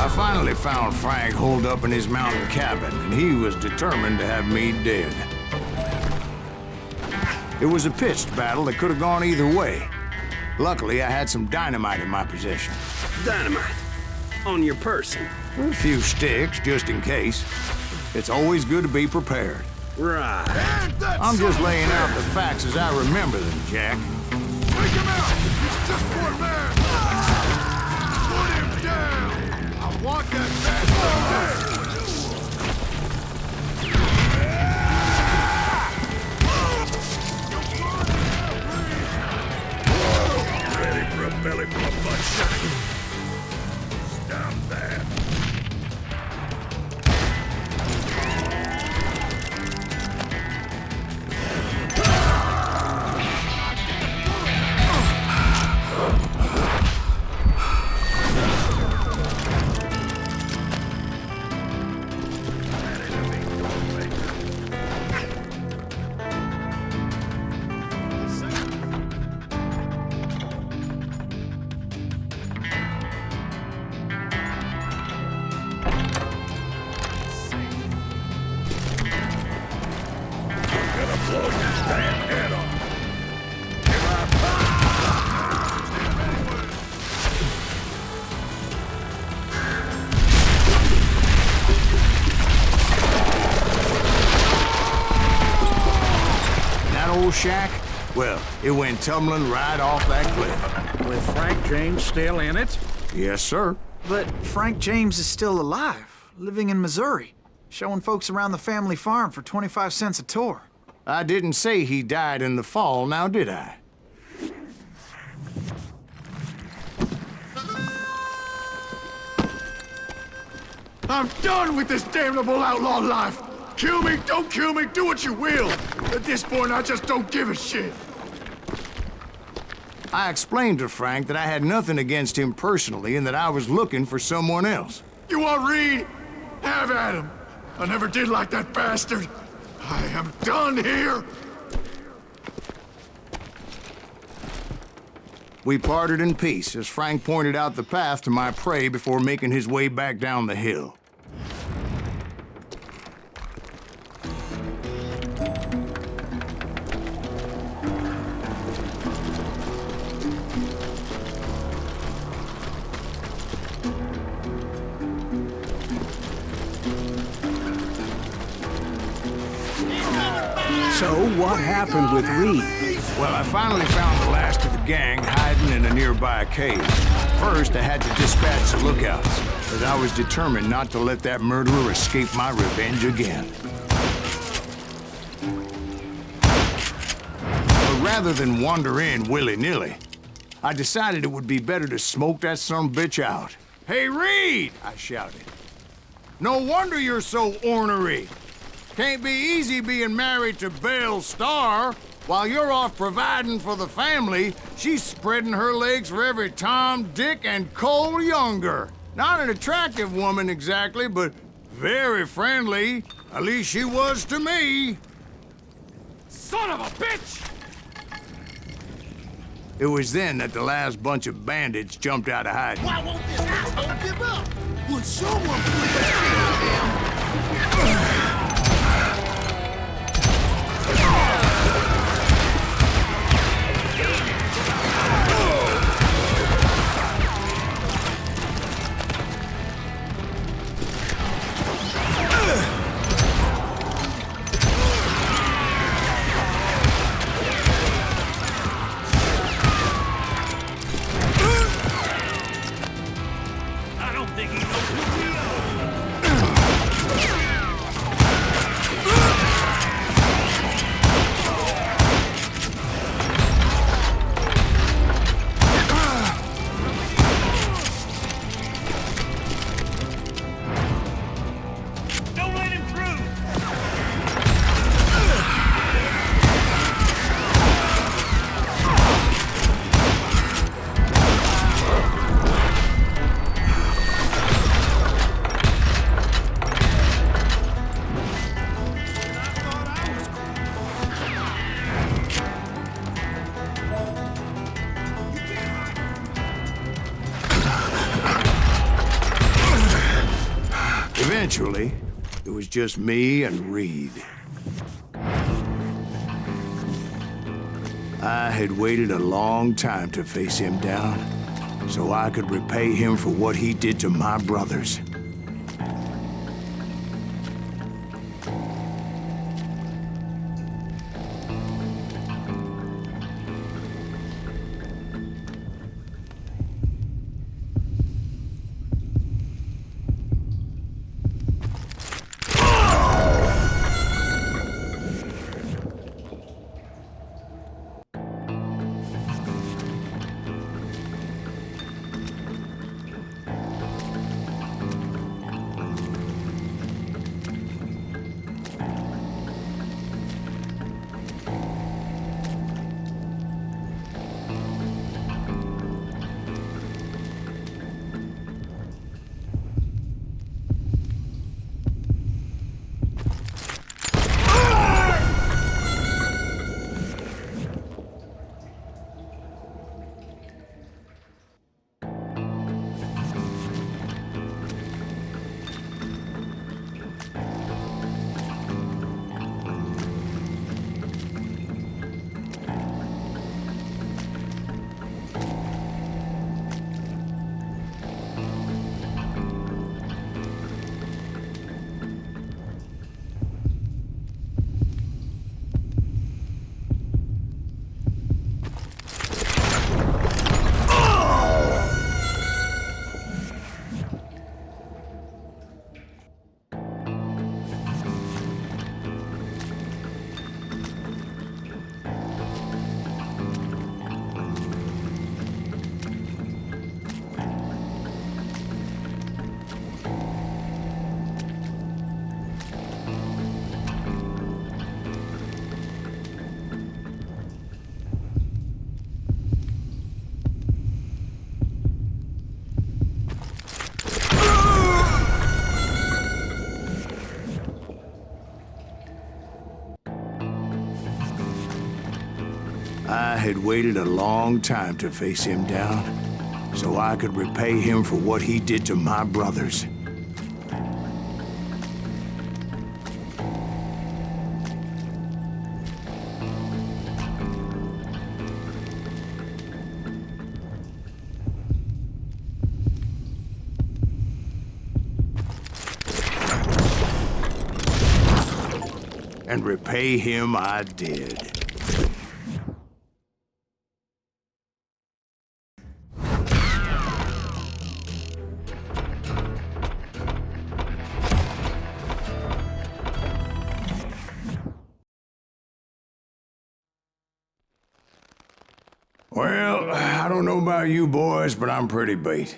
I finally found Frank holed up in his mountain cabin, and he was determined to have me dead. It was a pitched battle that could have gone either way. Luckily, I had some dynamite in my possession. Dynamite. On your person. A few sticks, just in case. It's always good to be prepared. Right. I'm just laying out the facts as I remember them, Jack. Take him out! He's just one man! Put him down! I want that bastard dead! belly full of bloodshot. Stop that. Blow your damn head off. That old shack? Well, it went tumbling right off that cliff. With Frank James still in it? Yes, sir. But Frank James is still alive, living in Missouri, showing folks around the family farm for 25 cents a tour. I didn't say he died in the fall, now did I? I'm done with this damnable outlaw life. Kill me, don't kill me, do what you will. At this point, I just don't give a shit. I explained to Frank that I had nothing against him personally and that I was looking for someone else. You want Reed? Have at him. I never did like that bastard. I am done here. We parted in peace as Frank pointed out the path to my prey before making his way back down the hill. So, what happened with Reed? Well, I finally found the last of the gang hiding in a nearby cave. First, I had to dispatch the lookouts, as I was determined not to let that murderer escape my revenge again. But rather than wander in willy-nilly, I decided it would be better to smoke that son-of-a-bitch out. "Hey, Reed!" I shouted. "No wonder you're so ornery. Can't be easy being married to Belle Starr. While you're off providing for the family, she's spreading her legs for every Tom, Dick, and Cole Younger. Not an attractive woman exactly, but very friendly. At least she was to me." Son of a bitch! It was then that the last bunch of bandits jumped out of hiding. Why won't this asshole give up? Would someone please kill him? I don't think he knows who we are. Don't let him through! Eventually, it was just me and Reed. I had waited a long time to face him down, so I could repay him for what he did to my brothers. had waited a long time to face him down, so I could repay him for what he did to my brothers. And repay him I did. Well, I don't know about you boys, but I'm pretty beat.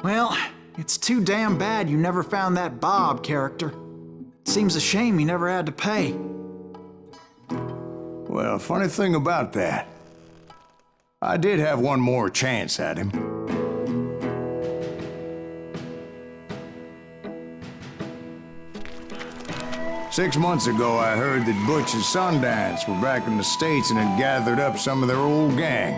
Well, it's too damn bad you never found that Bob character. Seems a shame he never had to pay. Well, funny thing about that, I did have one more chance at him. Six months ago, I heard that Butch and Sundance were back in the States and had gathered up some of their old gang.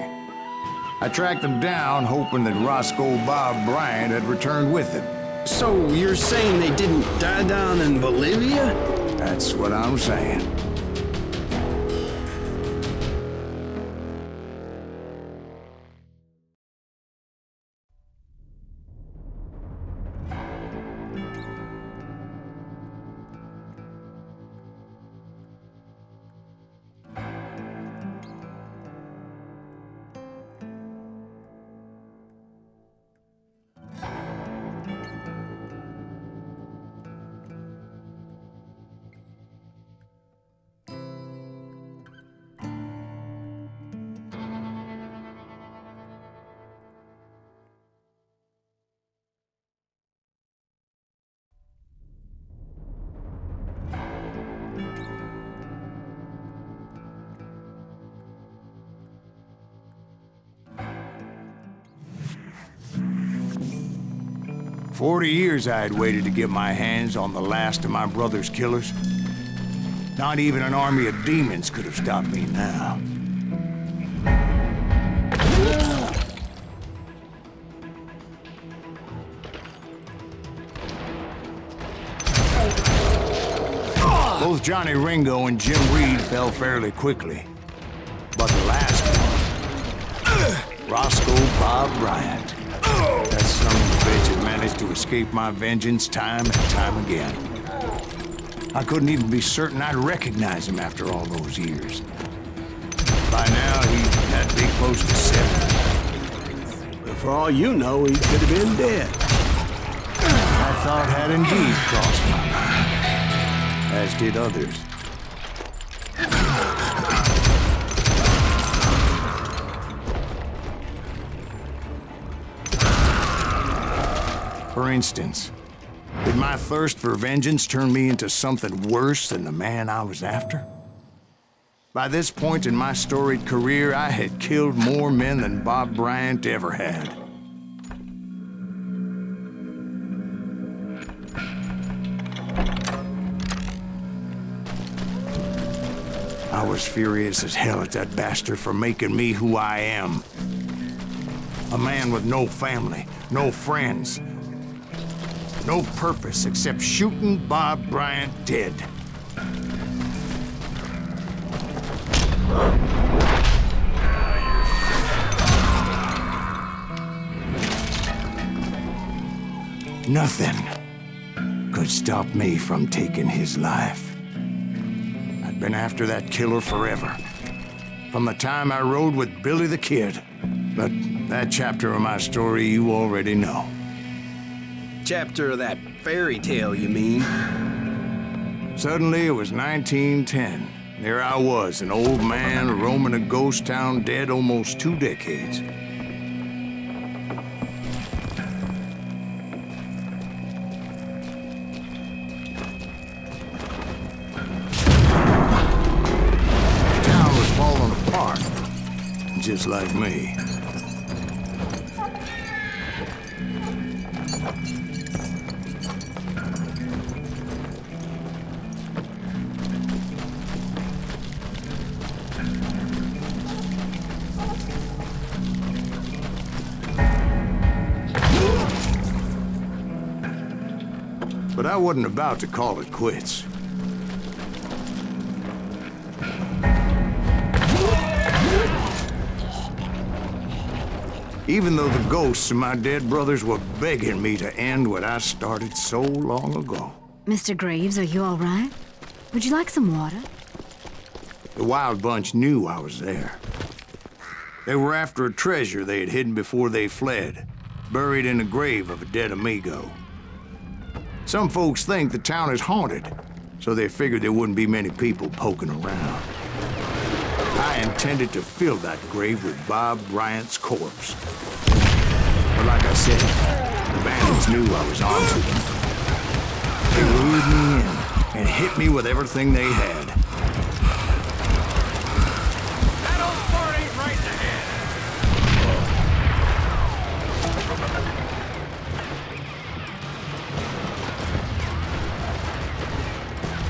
I tracked them down, hoping that Roscoe Bob Bryant had returned with them. So you're saying they didn't die down in Bolivia? That's what I'm saying. "40 years I had waited to get my hands on the last of my brother's killers. Not even an army of demons could have stopped me now. Both Johnny Ringo and Jim Reed fell fairly quickly. But the last one, Roscoe Bob Bryant, that son of a bitch had managed to escape my vengeance time and time again. I couldn't even be certain I'd recognize him after all those years. By now, he had to be close to 70. But for all you know, he could have been dead. That thought had indeed crossed my mind, as did others. For instance, did my thirst for vengeance turn me into something worse than the man I was after? By this point in my storied career, I had killed more men than Bob Bryant ever had. I was furious as hell at that bastard for making me who I am. A man with no family, no friends, no purpose except shooting Bob Bryant dead. Nothing could stop me from taking his life. I'd been after that killer forever, from the time I rode with Billy the Kid. But that chapter of my story you already know. Chapter of that fairy tale, you mean? Suddenly, it was 1910. There I was, an old man roaming a ghost town dead almost 2 decades. The town was falling apart, just like me. But I wasn't about to call it quits. Even though the ghosts of my dead brothers were begging me to end what I started so long ago. Mr. Graves, are you all right? Would you like some water? The Wild Bunch knew I was there. They were after a treasure they had hidden before they fled, buried in the grave of a dead amigo. Some folks think the town is haunted, so they figured there wouldn't be many people poking around. I intended to fill that grave with Bob Bryant's corpse. But like I said, the bandits knew I was onto them. They lured me in and hit me with everything they had. That old fart ain't right in the head.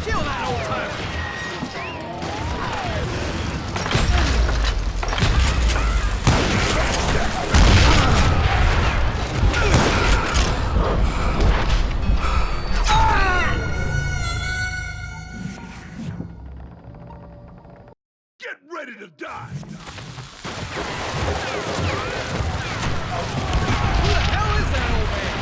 Kill that old timer. Get ready to die! Who the hell is that old man?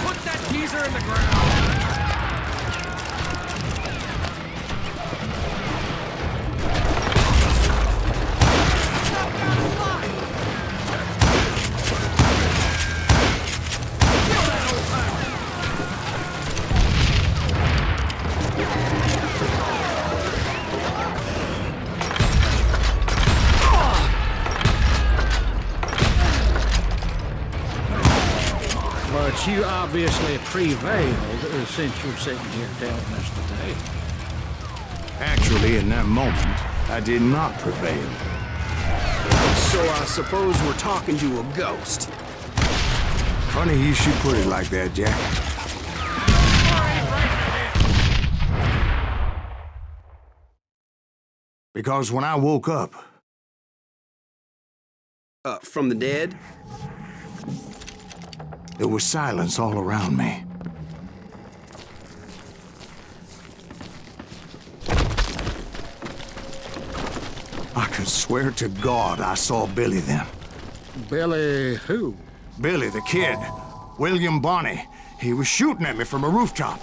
Put that geezer in the ground. But you obviously prevailed since you're sitting here telling us today. Actually, in that moment, I did not prevail. So I suppose we're talking to a ghost. Funny you should put it like that, Jack. Because when I woke up, From the dead? there was silence all around me. I could swear to God I saw Billy then. Billy who? Billy, the kid. William Bonney. He was shooting at me from a rooftop.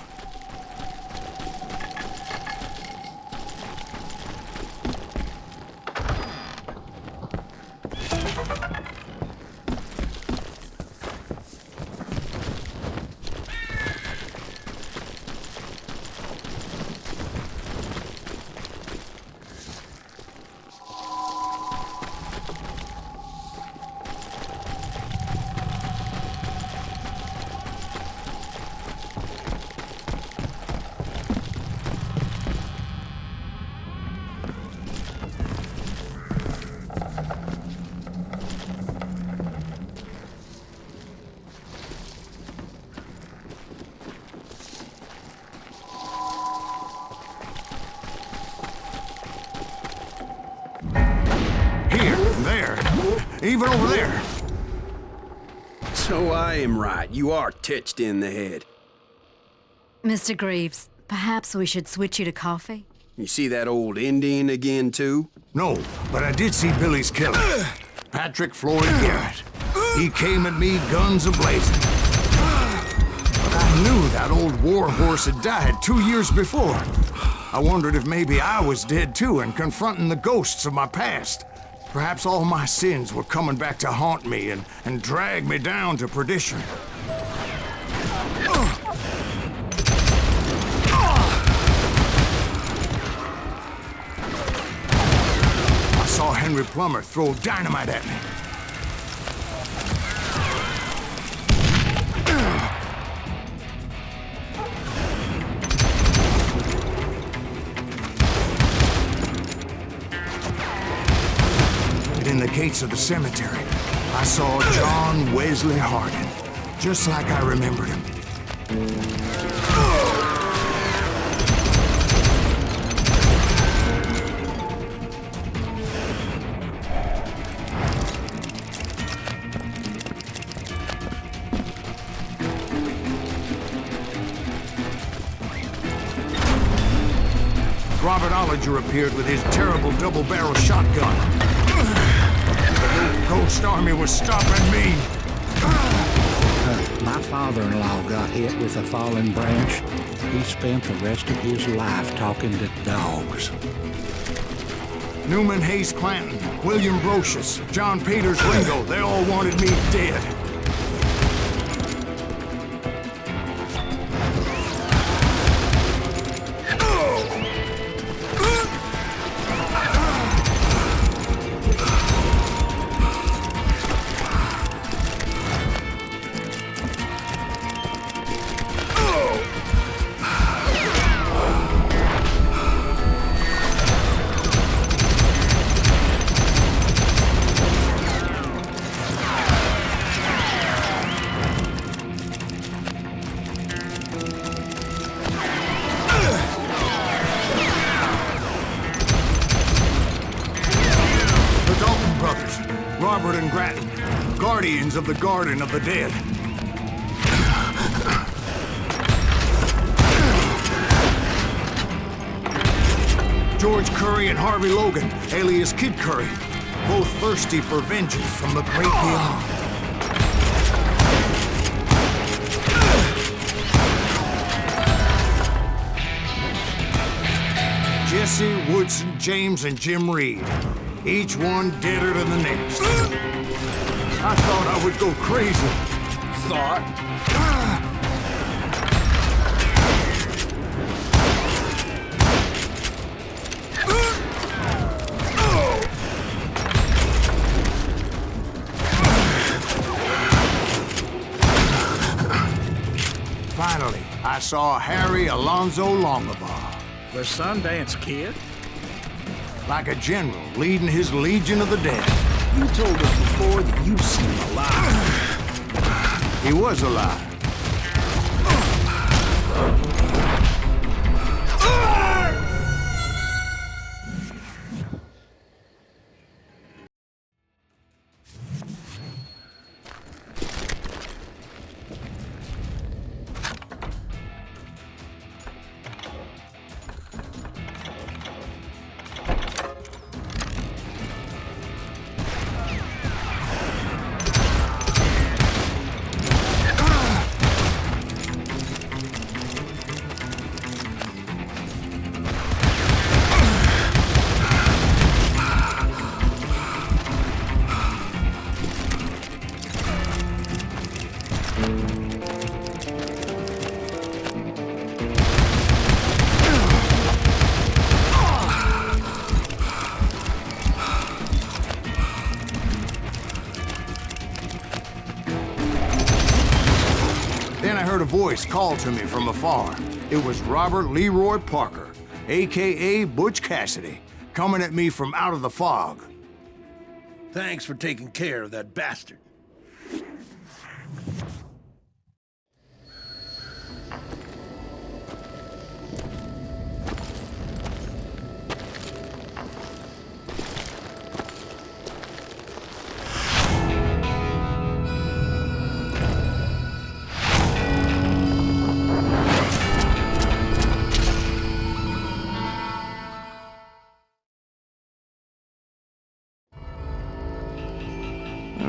Even over there. So I am right. You are touched in the head. Mr. Graves, perhaps we should switch you to coffee? You see that old Indian again, too? No, but I did see Billy's killer. Patrick Floyd Garrett. He came at me guns a-blazing. But I knew that old war horse had died 2 years before. I wondered if maybe I was dead too and confronting the ghosts of my past. Perhaps all my sins were coming back to haunt me and drag me down to perdition. I saw Henry Plummer throw dynamite at me. In the gates of the cemetery, I saw John Wesley Hardin, just like I remembered him. cardiologist appeared with his terrible double-barrel shotgun. The Ghost Army was stopping me. My father-in-law got hit with a fallen branch. He spent the rest of his life talking to dogs. Newman Hayes Clanton, William Brocious, John Peters Ringo, they all wanted me dead. Robert and Grattan, guardians of the Garden of the Dead. George Curry and Harvey Logan, alias Kid Curry, both thirsty for vengeance from the great beyond. Jesse, Woodson, James, and Jim Reed. Each one deader than the next. I thought I would go crazy. Thought? Finally, I saw Harry Alonzo Longabaugh. The Sundance Kid? Like a general leading his legion of the dead. You told us before that you've seen him alive. He was alive. Then I heard a voice call to me from afar. It was Robert Leroy Parker, a.k.a. Butch Cassidy, coming at me from out of the fog. Thanks for taking care of that bastard.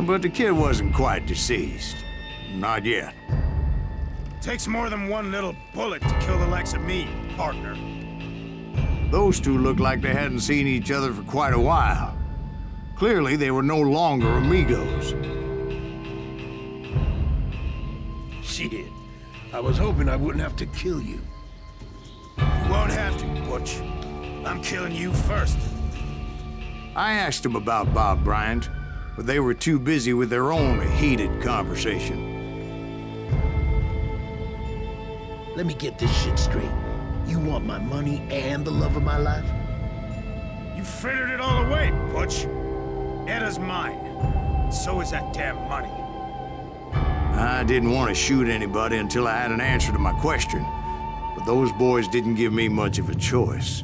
But the kid wasn't quite deceased. Not yet. Takes more than one little bullet to kill the likes of me, partner. Those two looked like they hadn't seen each other for quite a while. Clearly, they were no longer amigos. Shit. I was hoping I wouldn't have to kill you. You won't have to, Butch. I'm killing you first. I asked them about Bob Bryant, but they were too busy with their own heated conversation. Let me get this shit straight. You want my money and the love of my life? You frittered it all away, Butch. Etta's mine. So is that damn money. I didn't want to shoot anybody until I had an answer to my question, but those boys didn't give me much of a choice.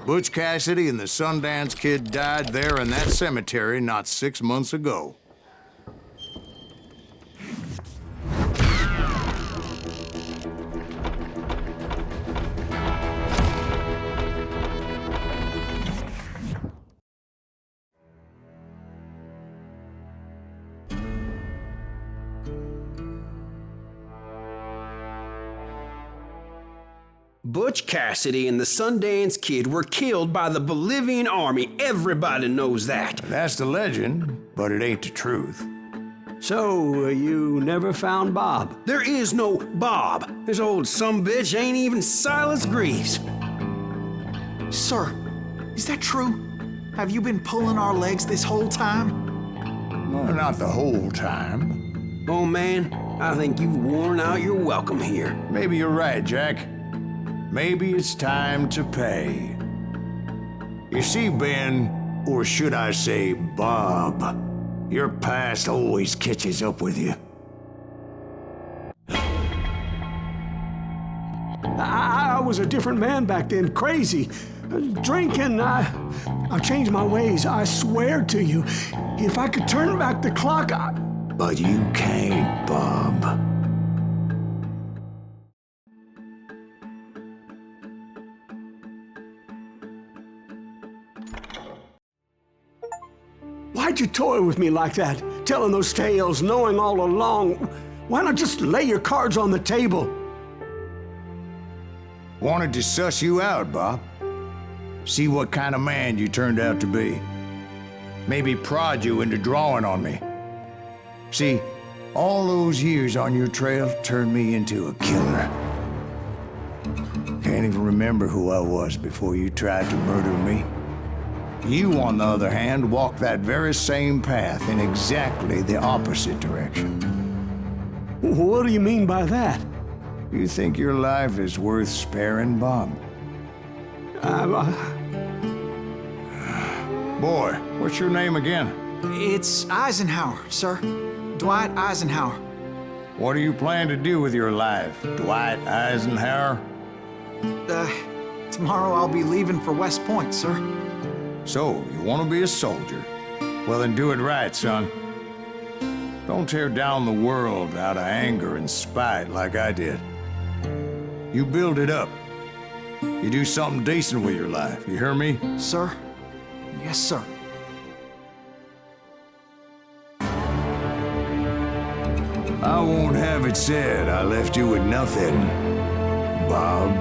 Butch Cassidy and the Sundance Kid died there in that cemetery not 6 months ago. Butch Cassidy and the Sundance Kid were killed by the Bolivian army. Everybody knows that. That's the legend, but it ain't the truth. So, you never found Bob? There is no Bob. This old sumbitch ain't even Silas Greaves. Sir, is that true? Have you been pulling our legs this whole time? Well, not the whole time. Oh, man, I think you've worn out your welcome here. Maybe you're right, Jack. Maybe it's time to pay. You see, Ben, or should I say Bob, your past always catches up with you. I was a different man back then, crazy. Drinking, I've changed my ways, I swear to you. If I could turn back the clock, But you can't, Bob. Why'd you toy with me like that? Telling those tales, knowing all along. Why not just lay your cards on the table? Wanted to suss you out, Bob. See what kind of man you turned out to be. Maybe prod you into drawing on me. See, all those years on your trail turned me into a killer. Can't even remember who I was before you tried to murder me. You, on the other hand, walked that very same path in exactly the opposite direction. What do you mean by that? You think your life is worth sparing, Bob? Boy, what's your name again? It's Eisenhower, sir. Dwight Eisenhower. What do you plan to do with your life, Dwight Eisenhower? Tomorrow I'll be leaving for West Point, sir. So, you want to be a soldier? Well, then do it right, son. Don't tear down the world out of anger and spite like I did. You build it up. You do something decent with your life, you hear me? Sir? Yes, sir. I won't have it said I left you with nothing, Bob.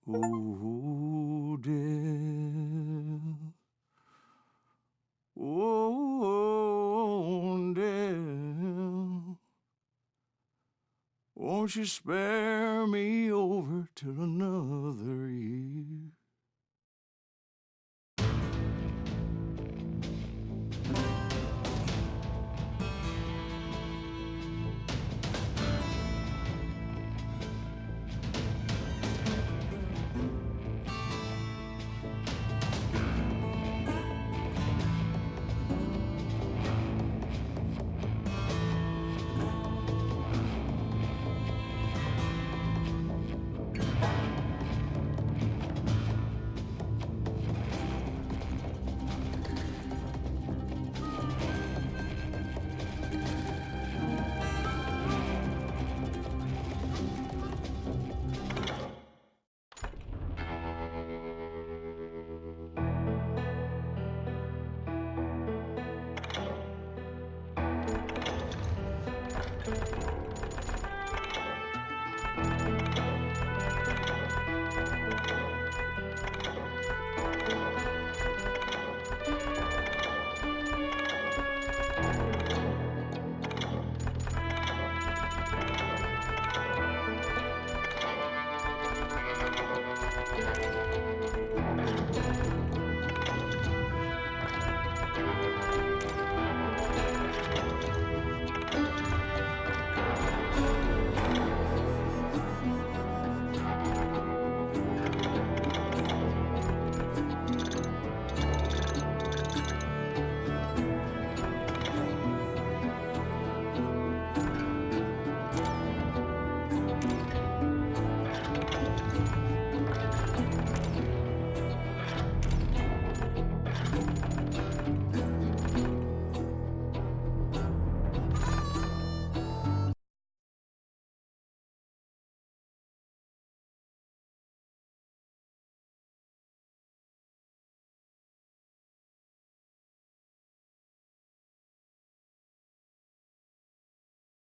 Oh, dear. Oh, dear. Won't you spare me over till another year?